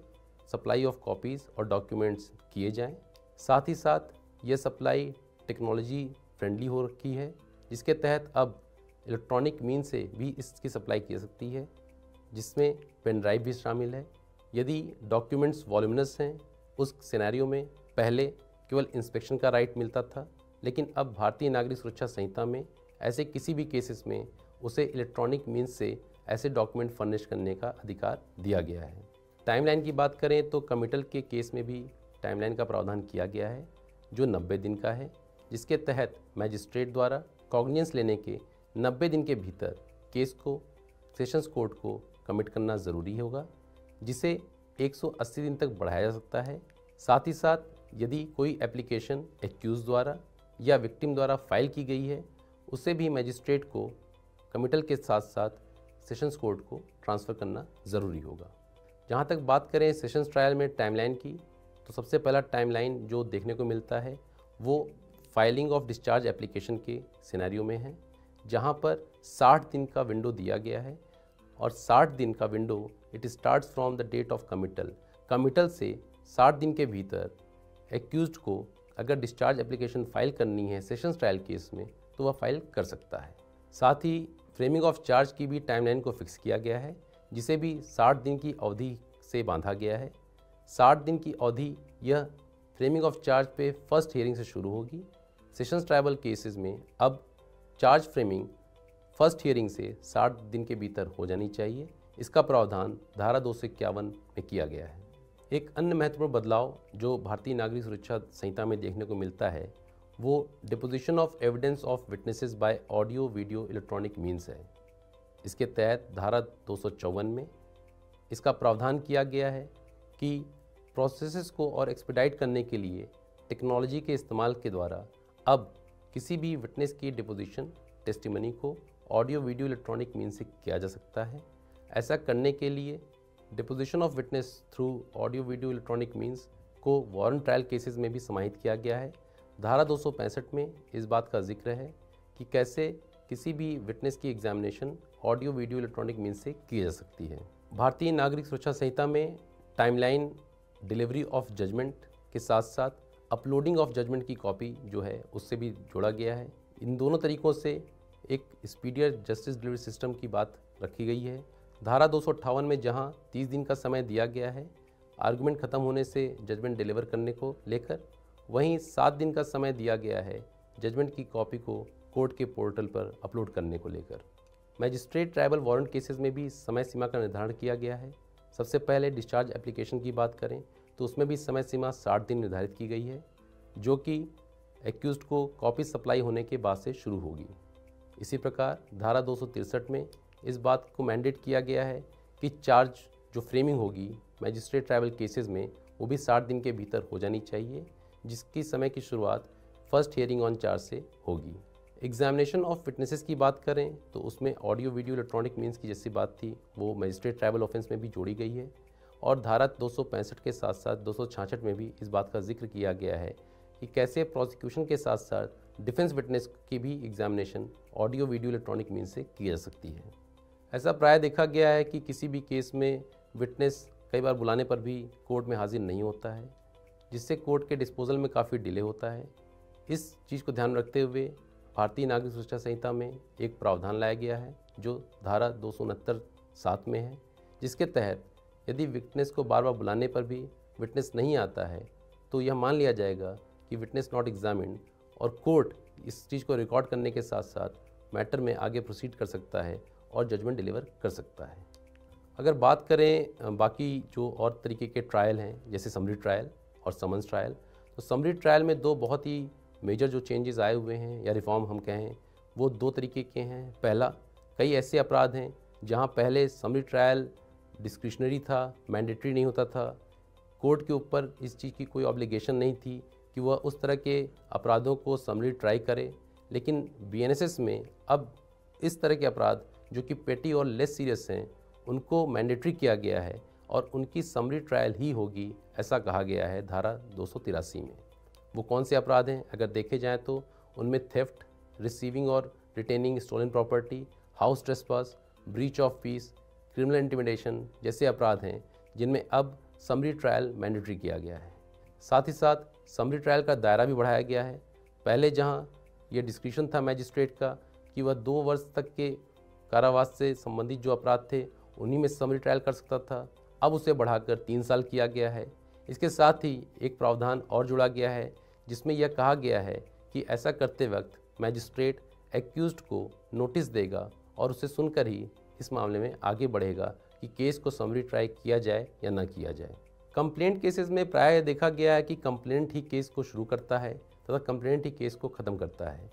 सप्लाई ऑफ कॉपीज़ और डॉक्यूमेंट्स किए जाएं। साथ ही साथ यह सप्लाई टेक्नोलॉजी फ्रेंडली हो रखी है, जिसके तहत अब इलेक्ट्रॉनिक मीन से भी इसकी सप्लाई की जा सकती है, जिसमें पेन ड्राइव भी शामिल है। यदि डॉक्यूमेंट्स वॉल्यूमिनस हैं, उस सिनेरियो में पहले केवल इंस्पेक्शन का राइट मिलता था, लेकिन अब भारतीय नागरिक सुरक्षा संहिता में ऐसे किसी भी केसेस में उसे इलेक्ट्रॉनिक मीन्स से ऐसे डॉक्यूमेंट फर्निश करने का अधिकार दिया गया है। टाइमलाइन की बात करें तो कमिटल के केस में भी टाइमलाइन का प्रावधान किया गया है जो 90 दिन का है, जिसके तहत मैजिस्ट्रेट द्वारा कॉग्निजेंस लेने के 90 दिन के भीतर केस को सेशंस कोर्ट को कमिट करना ज़रूरी होगा, जिसे 180 दिन तक बढ़ाया जा सकता है। साथ ही साथ यदि कोई एप्लीकेशन एक्यूज द्वारा या विक्टिम द्वारा फाइल की गई है, उसे भी मैजिस्ट्रेट को कमिटल के साथ साथ सेशंस कोर्ट को ट्रांसफ़र करना ज़रूरी होगा। जहाँ तक बात करें सेशंस ट्रायल में टाइमलाइन की, तो सबसे पहला टाइमलाइन जो देखने को मिलता है वो फाइलिंग ऑफ डिस्चार्ज एप्लीकेशन के सिनेरियो में है, जहाँ पर 60 दिन का विंडो दिया गया है और 60 दिन का window it starts from the date of committal. Committal से 60 दिन के भीतर एक्यूज्ड को अगर डिस्चार्ज एप्लीकेशन फाइल करनी है सेशंस ट्रायल केस में तो वह फाइल कर सकता है। साथ ही फ्रेमिंग ऑफ चार्ज की भी टाइमलाइन को फिक्स किया गया है, जिसे भी 60 दिन की अवधि से बांधा गया है। 60 दिन की अवधि यह फ्रेमिंग ऑफ चार्ज पे फर्स्ट हियरिंग से शुरू होगी। सेशंस ट्राइबल केसेस में अब चार्ज फ्रेमिंग फर्स्ट हियरिंग से 60 दिन के भीतर हो जानी चाहिए। इसका प्रावधान धारा 251 में किया गया है। एक अन्य महत्वपूर्ण बदलाव जो भारतीय नागरिक सुरक्षा संहिता में देखने को मिलता है वो deposition of evidence of witnesses by audio video electronic means है। इसके तहत धारा 254 में इसका प्रावधान किया गया है कि प्रोसेसेस को और एक्सपीडाइट करने के लिए टेक्नोलॉजी के इस्तेमाल के द्वारा अब किसी भी विटनेस की डिपोजिशन टेस्टिमनी को ऑडियो वीडियो इलेक्ट्रॉनिक मीन्स से किया जा सकता है। ऐसा करने के लिए deposition of witness through audio video electronic means को वारंट ट्रायल केसेस में भी समाहित किया गया है। धारा 265 में इस बात का जिक्र है कि कैसे किसी भी विटनेस की examination audio video electronic means से की जा सकती है। भारतीय नागरिक सुरक्षा संहिता में टाइमलाइन डिलीवरी ऑफ जजमेंट के साथ साथ अपलोडिंग ऑफ जजमेंट की कॉपी जो है उससे भी जोड़ा गया है। इन दोनों तरीक़ों से एक स्पीडियर जस्टिस डिलीवरी सिस्टम की बात रखी गई है। धारा 258 में जहां 30 दिन का समय दिया गया है आर्गुमेंट खत्म होने से जजमेंट डिलीवर करने को लेकर, वहीं 7 दिन का समय दिया गया है जजमेंट की कॉपी को कोर्ट के पोर्टल पर अपलोड करने को लेकर। मैजिस्ट्रेट ट्राइबल वारंट केसेस में भी समय सीमा का निर्धारण किया गया है। सबसे पहले डिस्चार्ज एप्लीकेशन की बात करें तो उसमें भी समय सीमा 60 दिन निर्धारित की गई है, जो कि एक्यूज्ड को कॉपी सप्लाई होने के बाद से शुरू होगी। इसी प्रकार धारा 263 में इस बात को मैंडेट किया गया है कि चार्ज जो फ्रेमिंग होगी मैजिस्ट्रेट ट्राइबल केसेस में वो भी 60 दिन के भीतर हो जानी चाहिए, जिसकी समय की शुरुआत फर्स्ट हियरिंग ऑन चार्ज से होगी। एग्जामिनेशन ऑफ विटनेसेस की बात करें तो उसमें ऑडियो वीडियो इलेक्ट्रॉनिक मीन्स की जैसी बात थी वो मैजिस्ट्रेट ट्राइबल ऑफेंस में भी जोड़ी गई है और धारा 265 के साथ साथ 266 में भी इस बात का जिक्र किया गया है कि कैसे प्रोसिक्यूशन के साथ साथ डिफेंस विटनेस की भी examination audio video electronic means से की जा सकती है। ऐसा प्राय देखा गया है कि किसी भी केस में विटनेस कई बार बुलाने पर भी कोर्ट में हाजिर नहीं होता है, जिससे कोर्ट के डिस्पोजल में काफ़ी डिले होता है। इस चीज़ को ध्यान रखते हुए भारतीय नागरिक सुरक्षा संहिता में एक प्रावधान लाया गया है जो धारा 269(7) में है, जिसके तहत यदि विटनेस को बार बार बुलाने पर भी विटनेस नहीं आता है तो यह मान लिया जाएगा कि विटनेस नॉट एग्जामिन्ड और कोर्ट इस चीज़ को रिकॉर्ड करने के साथ साथ मैटर में आगे प्रोसीड कर सकता है और जजमेंट डिलीवर कर सकता है। अगर बात करें बाकी जो और तरीके के ट्रायल हैं जैसे समरी ट्रायल और समन्स ट्रायल, तो समरी ट्रायल में दो बहुत ही मेजर जो चेंजेस आए हुए हैं या रिफॉर्म हम कहें वो दो तरीके के हैं। पहला, कई ऐसे अपराध हैं जहां पहले समरी ट्रायल डिस्क्रिशनरी था, मैंडेटरी नहीं होता था, कोर्ट के ऊपर इस चीज़ की कोई ऑब्लिगेशन नहीं थी कि वह उस तरह के अपराधों को समरी ट्राई करे, लेकिन बीएनएसएस में अब इस तरह के अपराध जो कि पेटी और लेस सीरियस हैं उनको मैंडेटरी किया गया है और उनकी समरी ट्रायल ही होगी, ऐसा कहा गया है धारा 283 में। वो कौन से अपराध हैं अगर देखे जाएँ तो उनमें थेफ्ट, रिसीविंग और retaining stolen property, house trespass, breach of peace, criminal intimidation जैसे अपराध हैं जिनमें अब समरी ट्रायल मैंडेटरी किया गया है। साथ ही साथ समरी ट्रायल का दायरा भी बढ़ाया गया है। पहले जहां ये डिस्क्रिशन था मैजिस्ट्रेट का कि वह 2 वर्ष तक के कारावास से संबंधित जो अपराध थे उन्हीं में समरी ट्रायल कर सकता था, अब उसे बढ़ाकर 3 साल किया गया है। इसके साथ ही एक प्रावधान और जोड़ा गया है जिसमें यह कहा गया है कि ऐसा करते वक्त मैजिस्ट्रेट एक्यूज्ड को नोटिस देगा और उसे सुनकर ही इस मामले में आगे बढ़ेगा कि केस को समरी ट्राई किया जाए या ना किया जाए। कंप्लेंट केसेस में प्रायः देखा गया है कि कंप्लेंट ही केस को शुरू करता है तथा कंप्लेंट ही केस को ख़त्म करता है।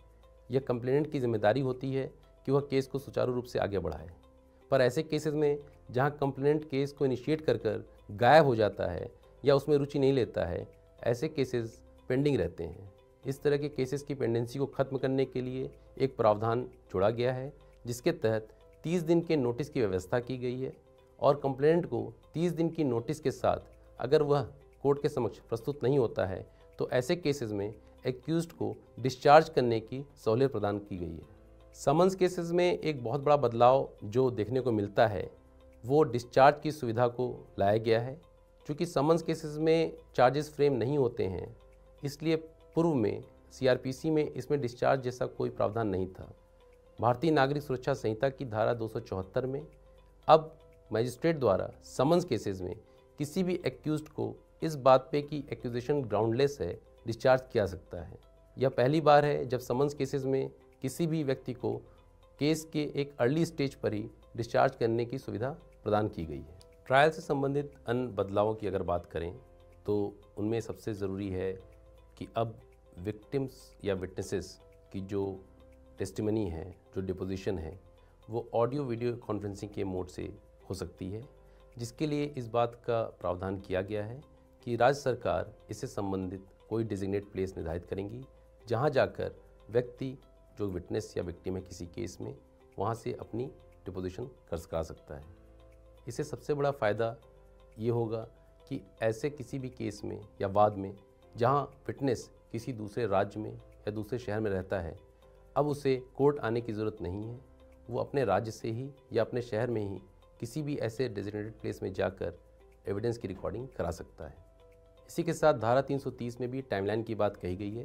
यह कंप्लेंट की जिम्मेदारी होती है कि वह केस को सुचारू रूप से आगे बढ़ाए। पर ऐसे केसेस में जहां कंप्लेंट केस को इनिशिएट कर गायब हो जाता है या उसमें रुचि नहीं लेता है, ऐसे केसेस पेंडिंग रहते हैं। इस तरह के केसेस की पेंडेंसी को ख़त्म करने के लिए एक प्रावधान जोड़ा गया है जिसके तहत 30 दिन के नोटिस की व्यवस्था की गई है और कंप्लेंट को 30 दिन की नोटिस के साथ अगर वह कोर्ट के समक्ष प्रस्तुत नहीं होता है तो ऐसे केसेस में एक्यूज्ड को डिस्चार्ज करने की सहूलियत प्रदान की गई है। समन्स केसेस में एक बहुत बड़ा बदलाव जो देखने को मिलता है वो डिस्चार्ज की सुविधा को लाया गया है। चूँकि समन्स केसेस में चार्जेस फ्रेम नहीं होते हैं इसलिए पूर्व में CRPC में इसमें डिस्चार्ज जैसा कोई प्रावधान नहीं था। भारतीय नागरिक सुरक्षा संहिता की धारा 274 में अब मजिस्ट्रेट द्वारा समन्स केसेस में किसी भी एक्यूज्ड को इस बात पे कि एक्यूजेशन ग्राउंडलेस है डिस्चार्ज किया सकता है। यह पहली बार है जब समन्स केसेस में किसी भी व्यक्ति को केस के एक अर्ली स्टेज पर ही डिस्चार्ज करने की सुविधा प्रदान की गई है। ट्रायल से संबंधित अन्य बदलावों की अगर बात करें तो उनमें सबसे ज़रूरी है कि अब विक्टिम्स या विटनेसेस की जो टेस्टिमनी है, जो डिपोजिशन है, वो ऑडियो वीडियो कॉन्फ्रेंसिंग के मोड से हो सकती है, जिसके लिए इस बात का प्रावधान किया गया है कि राज्य सरकार इससे संबंधित कोई डिजिग्नेट प्लेस निर्धारित करेंगी जहां जाकर व्यक्ति जो विटनेस या विक्टिम है किसी केस में वहां से अपनी डिपोजिशन करा सकता है। इससे सबसे बड़ा फ़ायदा ये होगा कि ऐसे किसी भी केस में या वाद में जहां विटनेस किसी दूसरे राज्य में या दूसरे शहर में रहता है, अब उसे कोर्ट आने की ज़रूरत नहीं है। वो अपने राज्य से ही या अपने शहर में ही किसी भी ऐसे डेजिग्नेटेड प्लेस में जाकर एविडेंस की रिकॉर्डिंग करा सकता है। इसी के साथ धारा 330 में भी टाइमलाइन की बात कही गई है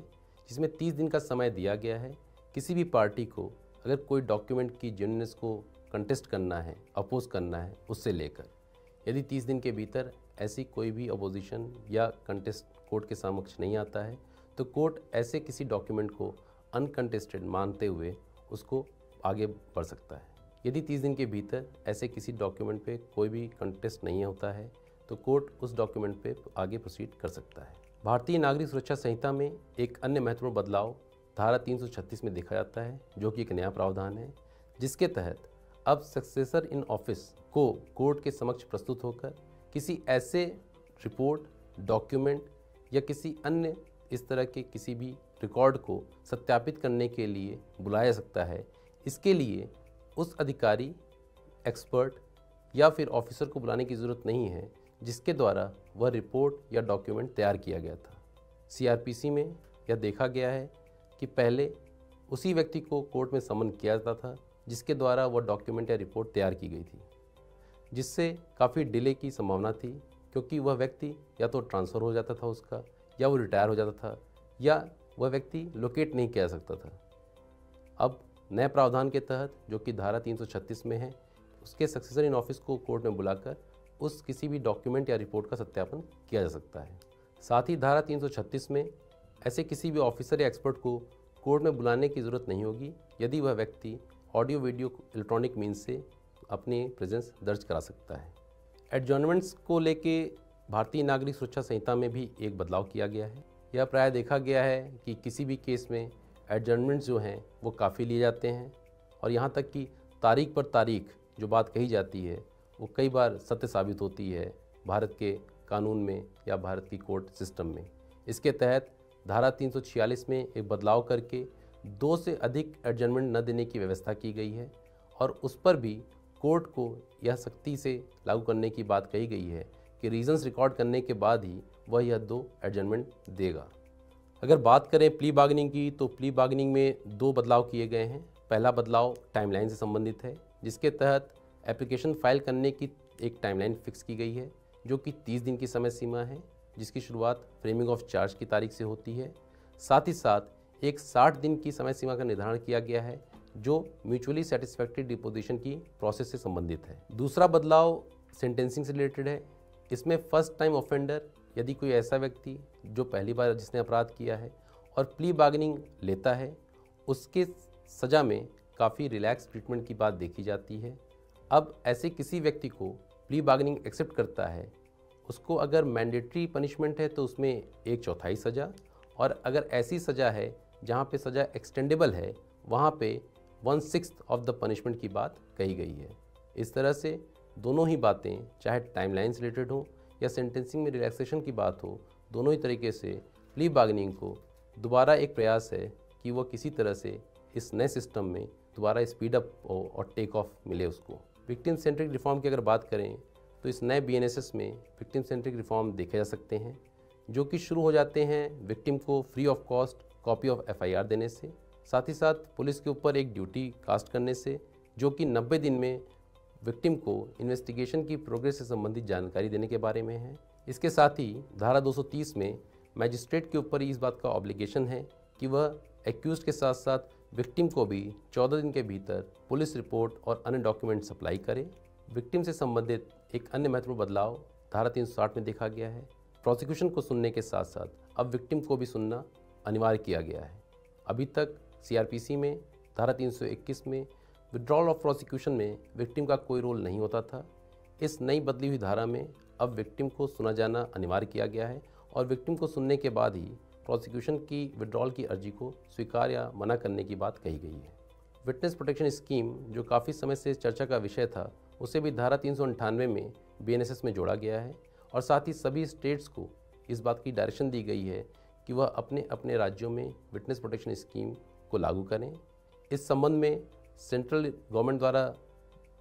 जिसमें 30 दिन का समय दिया गया है किसी भी पार्टी को अगर कोई डॉक्यूमेंट की जेन्युइननेस को कंटेस्ट करना है, अपोज करना है, उससे लेकर यदि 30 दिन के भीतर ऐसी कोई भी अपोजिशन या कंटेस्ट कोर्ट के समक्ष नहीं आता है तो कोर्ट ऐसे किसी डॉक्यूमेंट को अनकंटेस्टेड मानते हुए उसको आगे बढ़ सकता है। यदि 30 दिन के भीतर ऐसे किसी डॉक्यूमेंट पे कोई भी कंटेस्ट नहीं होता है तो कोर्ट उस डॉक्यूमेंट पे आगे प्रोसीड कर सकता है। भारतीय नागरिक सुरक्षा संहिता में एक अन्य महत्वपूर्ण बदलाव धारा 336 में देखा जाता है जो कि एक नया प्रावधान है जिसके तहत अब सक्सेसर इन ऑफिस को कोर्ट के समक्ष प्रस्तुत होकर किसी ऐसे रिपोर्ट, डॉक्यूमेंट या किसी अन्य इस तरह के किसी भी रिकॉर्ड को सत्यापित करने के लिए बुलाया जा सकता है। इसके लिए उस अधिकारी, एक्सपर्ट या फिर ऑफिसर को बुलाने की ज़रूरत नहीं है जिसके द्वारा वह रिपोर्ट या डॉक्यूमेंट तैयार किया गया था। CRPC में यह देखा गया है कि पहले उसी व्यक्ति को कोर्ट में समन किया जाता था जिसके द्वारा वह डॉक्यूमेंट या रिपोर्ट तैयार की गई थी, जिससे काफ़ी डिले की संभावना थी क्योंकि वह व्यक्ति या तो ट्रांसफ़र हो जाता था उसका, या वो रिटायर हो जाता था, या वह व्यक्ति लोकेट नहीं किया जा सकता था। अब नए प्रावधान के तहत जो कि धारा 336 में है उसके सक्सेसर इन ऑफिस को कोर्ट में बुलाकर उस किसी भी डॉक्यूमेंट या रिपोर्ट का सत्यापन किया जा सकता है। साथ ही धारा 336 में ऐसे किसी भी ऑफिसर या एक्सपर्ट को कोर्ट में बुलाने की ज़रूरत नहीं होगी यदि वह व्यक्ति ऑडियो वीडियो इलेक्ट्रॉनिक मीन्स से अपनी प्रेजेंस दर्ज करा सकता है। एडजॉर्नमेंट्स को लेके भारतीय नागरिक सुरक्षा संहिता में भी एक बदलाव किया गया है। यह प्राय देखा गया है कि किसी भी केस में एडजॉर्नमेंट्स जो हैं वो काफ़ी लिए जाते हैं और यहाँ तक कि तारीख पर तारीख जो बात कही जाती है वो कई बार सत्य साबित होती है भारत के कानून में या भारत की कोर्ट सिस्टम में। इसके तहत धारा 346 में एक बदलाव करके 2 से अधिक एडजॉर्नमेंट न देने की व्यवस्था की गई है और उस पर भी कोर्ट को यह सख्ती से लागू करने की बात कही गई है कि रीजंस रिकॉर्ड करने के बाद ही वह यह 2 एडजमेंट देगा। अगर बात करें प्ली बार्गेनिंग की, तो प्ली बार्गेनिंग में 2 बदलाव किए गए हैं। पहला बदलाव टाइमलाइन से संबंधित है, जिसके तहत एप्लीकेशन फाइल करने की एक टाइमलाइन फिक्स की गई है, जो कि 30 दिन की समय सीमा है, जिसकी शुरुआत फ्रेमिंग ऑफ चार्ज की तारीख से होती है। साथ ही साथ एक 60 दिन की समय सीमा का निर्धारण किया गया है, जो म्यूचुअली सेटिस्फैक्ट्री डिपोजिशन की प्रोसेस से संबंधित है। दूसरा बदलाव सेंटेंसिंग से रिलेटेड है। इसमें फर्स्ट टाइम ऑफेंडर, यदि कोई ऐसा व्यक्ति जो पहली बार जिसने अपराध किया है और प्ली बार्गेनिंग लेता है, उसके सज़ा में काफ़ी रिलैक्स ट्रीटमेंट की बात देखी जाती है। अब ऐसे किसी व्यक्ति को प्ली बार्गेनिंग एक्सेप्ट करता है, उसको अगर मैंडेटरी पनिशमेंट है तो उसमें 1/4 सज़ा, और अगर ऐसी सज़ा है जहाँ पे सज़ा एक्सटेंडेबल है, वहाँ पे 1/6 ऑफ द पनिशमेंट की बात कही गई है। इस तरह से दोनों ही बातें, चाहे टाइमलाइन से रिलेटेड हो या सेंटेंसिंग में रिलैक्सेशन की बात हो, दोनों ही तरीके से प्ली बार्गेनिंग को दोबारा एक प्रयास है कि वह किसी तरह से इस नए सिस्टम में दोबारा स्पीड अप हो और टेक ऑफ मिले उसको। विक्टिम सेंट्रिक रिफॉर्म की अगर बात करें तो इस नए BNSS में विक्टिम सेंट्रिक रिफॉर्म देखे जा सकते हैं, जो कि शुरू हो जाते हैं विक्टिम को free of cost copy of FIR देने से, साथ ही साथ पुलिस के ऊपर एक ड्यूटी कास्ट करने से, जो कि 90 दिन में विक्टिम को इन्वेस्टिगेशन की प्रोग्रेस से संबंधित जानकारी देने के बारे में है। इसके साथ ही धारा 230 में मैजिस्ट्रेट के ऊपर इस बात का ऑब्लिगेशन है कि वह एक्यूज्ड के साथ साथ विक्टिम को भी 14 दिन के भीतर पुलिस रिपोर्ट और अन्य डॉक्यूमेंट सप्लाई करे। विक्टिम से संबंधित एक अन्य महत्वपूर्ण बदलाव धारा 360 में देखा गया है। प्रोसिक्यूशन को सुनने के साथ साथ अब विक्टिम को भी सुनना अनिवार्य किया गया है। अभी तक CRPC में धारा 321 में विड्रॉल ऑफ प्रोसिक्यूशन में विक्टिम का कोई रोल नहीं होता था। इस नई बदली हुई धारा में अब विक्टिम को सुना जाना अनिवार्य किया गया है, और विक्टिम को सुनने के बाद ही प्रोसिक्यूशन की विड्रॉल की अर्जी को स्वीकार या मना करने की बात कही गई है। विटनेस प्रोटेक्शन स्कीम, जो काफ़ी समय से चर्चा का विषय था, उसे भी धारा 398 में BNSS में जोड़ा गया है, और साथ ही सभी स्टेट्स को इस बात की डायरेक्शन दी गई है कि वह अपने अपने राज्यों में विटनेस प्रोटेक्शन स्कीम को लागू करें। इस संबंध में सेंट्रल गवर्नमेंट द्वारा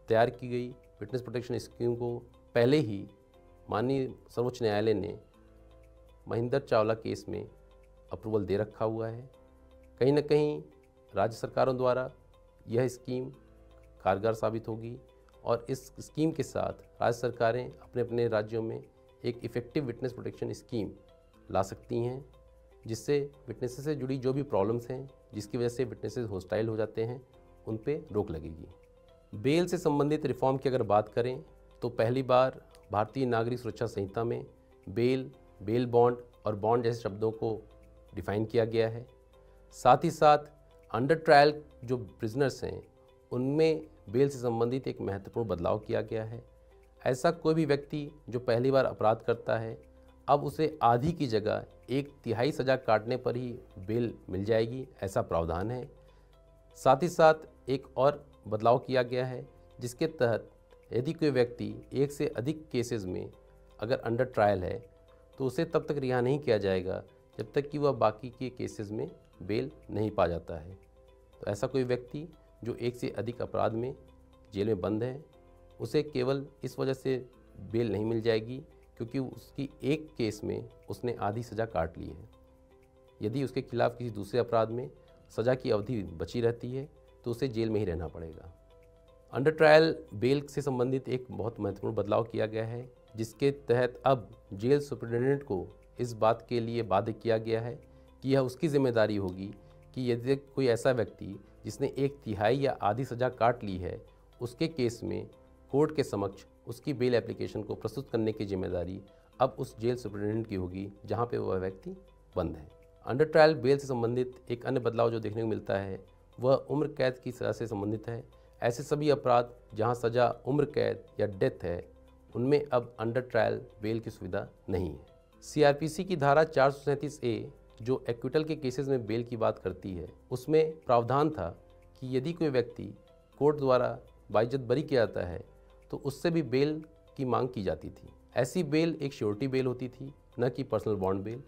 तैयार की गई विटनेस प्रोटेक्शन स्कीम को पहले ही माननीय सर्वोच्च न्यायालय ने महेंद्र चावला केस में अप्रूवल दे रखा हुआ है। कहीं ना कहीं राज्य सरकारों द्वारा यह स्कीम कारगर साबित होगी, और इस स्कीम के साथ राज्य सरकारें अपने अपने राज्यों में एक इफ़ेक्टिव विटनेस प्रोटेक्शन स्कीम ला सकती हैं, जिससे विटनेसेस से जुड़ी जो भी प्रॉब्लम्स हैं, जिसकी वजह से विटनेसेस हॉस्टाइल हो जाते हैं, उन पे रोक लगेगी। बेल से संबंधित रिफॉर्म की अगर बात करें तो पहली बार भारतीय नागरिक सुरक्षा संहिता में बेल, बेल बॉन्ड और बॉन्ड जैसे शब्दों को डिफाइन किया गया है। साथ ही साथ अंडर ट्रायल जो प्रिजनर्स हैं, उनमें बेल से संबंधित एक महत्वपूर्ण बदलाव किया गया है। ऐसा कोई भी व्यक्ति जो पहली बार अपराध करता है, अब उसे आधी की जगह 1/3 सज़ा काटने पर ही बेल मिल जाएगी, ऐसा प्रावधान है। साथ ही साथ एक और बदलाव किया गया है, जिसके तहत यदि कोई व्यक्ति 1 से अधिक केसेस में अगर अंडर ट्रायल है, तो उसे तब तक रिहा नहीं किया जाएगा जब तक कि वह बाकी के केसेस में बेल नहीं पा जाता है। तो ऐसा कोई व्यक्ति जो 1 से अधिक अपराध में जेल में बंद है, उसे केवल इस वजह से बेल नहीं मिल जाएगी क्योंकि उसकी एक केस में उसने आधी सज़ा काट ली है। यदि उसके खिलाफ किसी दूसरे अपराध में सज़ा की अवधि बची रहती है तो उसे जेल में ही रहना पड़ेगा। अंडर ट्रायल बेल से संबंधित एक बहुत महत्वपूर्ण बदलाव किया गया है, जिसके तहत अब जेल सुपरिटेंडेंट को इस बात के लिए बाध्य किया गया है कि यह उसकी जिम्मेदारी होगी कि यदि कोई ऐसा व्यक्ति जिसने 1/3 या आधी सज़ा काट ली है, उसके केस में कोर्ट के समक्ष उसकी बेल एप्लीकेशन को प्रस्तुत करने की जिम्मेदारी अब उस जेल सुपरिटेंडेंट की होगी जहां पे वह व्यक्ति बंद है। अंडर ट्रायल बेल से संबंधित एक अन्य बदलाव जो देखने को मिलता है वह उम्र कैद की सज़ा से संबंधित है। ऐसे सभी अपराध जहां सज़ा उम्र कैद या डेथ है, उनमें अब अंडर ट्रायल बेल की सुविधा नहीं है। CRPC की धारा 437A जो एक्विटल के केसेस में बेल की बात करती है, उसमें प्रावधान था कि यदि कोई व्यक्ति कोर्ट द्वारा बाइज्जत बरी किया जाता है तो उससे भी बेल की मांग की जाती थी। ऐसी बेल एक श्योरिटी बेल होती थी, न कि पर्सनल बॉन्ड बेल,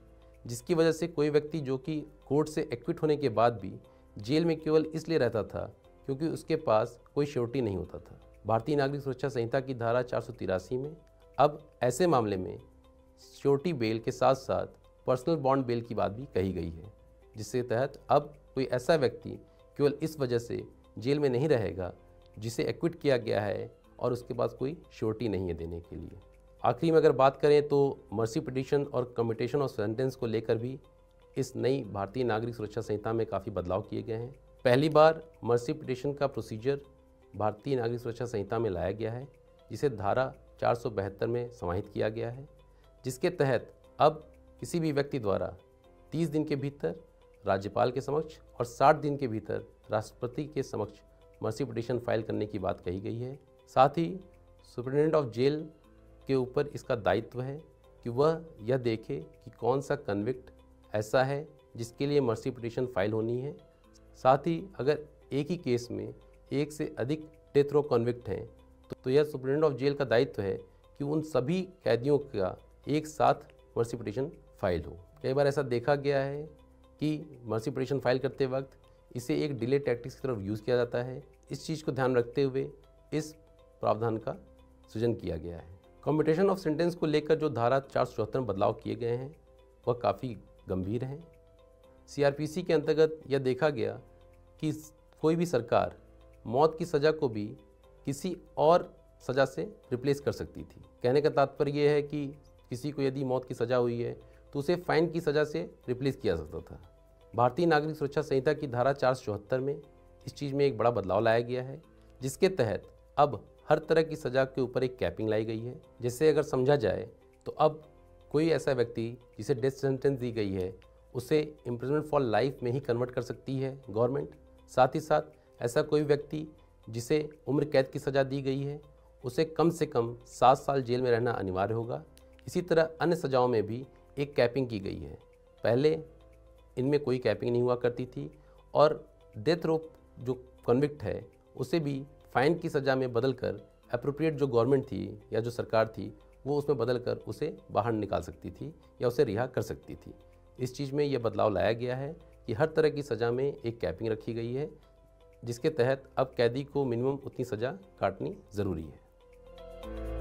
जिसकी वजह से कोई व्यक्ति जो कि कोर्ट से एक्विट होने के बाद भी जेल में केवल इसलिए रहता था क्योंकि उसके पास कोई श्योरिटी नहीं होता था। भारतीय नागरिक सुरक्षा संहिता की धारा 483 में अब ऐसे मामले में श्योरिटी बेल के साथ साथ पर्सनल बॉन्ड बेल की बात भी कही गई है, जिसके तहत अब कोई ऐसा व्यक्ति केवल इस वजह से जेल में नहीं रहेगा जिसे एक्विट किया गया है और उसके पास कोई श्योरिटी नहीं है देने के लिए। आखिरी में अगर बात करें तो मर्सी पिटीशन और कम्यूटेशन ऑफ सेंटेंस को लेकर भी इस नई भारतीय नागरिक सुरक्षा संहिता में काफ़ी बदलाव किए गए हैं। पहली बार मर्सी पिटीशन का प्रोसीजर भारतीय नागरिक सुरक्षा संहिता में लाया गया है, जिसे धारा 472 में समाहित किया गया है, जिसके तहत अब किसी भी व्यक्ति द्वारा 30 दिन के भीतर राज्यपाल के समक्ष और 60 दिन के भीतर राष्ट्रपति के समक्ष मर्सी पिटीशन फाइल करने की बात कही गई है। साथ ही सुप्रिटेंडेंट ऑफ जेल के ऊपर इसका दायित्व है कि वह यह देखे कि कौन सा कन्विक्ट ऐसा है जिसके लिए मर्सी पिटीशन फाइल होनी है। साथ ही अगर एक ही केस में एक से अधिक डेथ रो कन्विक्ट हैं तो यह सुप्रिटेंडेंट ऑफ जेल का दायित्व है कि उन सभी कैदियों का एक साथ मर्सी पिटीशन फाइल हो। कई बार ऐसा देखा गया है कि मर्सी पिटीशन फाइल करते वक्त इसे एक डिले टैक्टिक्स की तरफ यूज़ किया जाता है। इस चीज़ को ध्यान रखते हुए इस प्रावधान का सृजन किया गया है। कम्यूटेशन ऑफ सेंटेंस को लेकर जो धारा 474 में बदलाव किए गए हैं वह काफ़ी गंभीर हैं। सीआरपीसी के अंतर्गत यह देखा गया कि कोई भी सरकार मौत की सज़ा को भी किसी और सज़ा से रिप्लेस कर सकती थी। कहने का तात्पर्य यह है कि किसी को यदि मौत की सज़ा हुई है तो उसे फाइन की सज़ा से रिप्लेस किया जा सकता था। भारतीय नागरिक सुरक्षा संहिता की धारा 474 में इस चीज़ में एक बड़ा बदलाव लाया गया है, जिसके तहत अब हर तरह की सज़ा के ऊपर एक कैपिंग लाई गई है। जिससे अगर समझा जाए तो अब कोई ऐसा व्यक्ति जिसे डेथ सेंटेंस दी गई है उसे इम्प्रिजनमेंट फॉर लाइफ में ही कन्वर्ट कर सकती है गवर्नमेंट। साथ ही साथ ऐसा कोई व्यक्ति जिसे उम्र कैद की सज़ा दी गई है उसे कम से कम 7 साल जेल में रहना अनिवार्य होगा। इसी तरह अन्य सज़ाओं में भी एक कैपिंग की गई है। पहले इनमें कोई कैपिंग नहीं हुआ करती थी और डेथ रो जो कन्विक्ट है उसे भी फाइन की सज़ा में बदलकर एप्रोप्रिएट जो गवर्नमेंट थी या जो सरकार थी वो उसमें बदलकर उसे बाहर निकाल सकती थी या उसे रिहा कर सकती थी। इस चीज़ में यह बदलाव लाया गया है कि हर तरह की सज़ा में एक कैपिंग रखी गई है, जिसके तहत अब कैदी को मिनिमम उतनी सज़ा काटनी ज़रूरी है।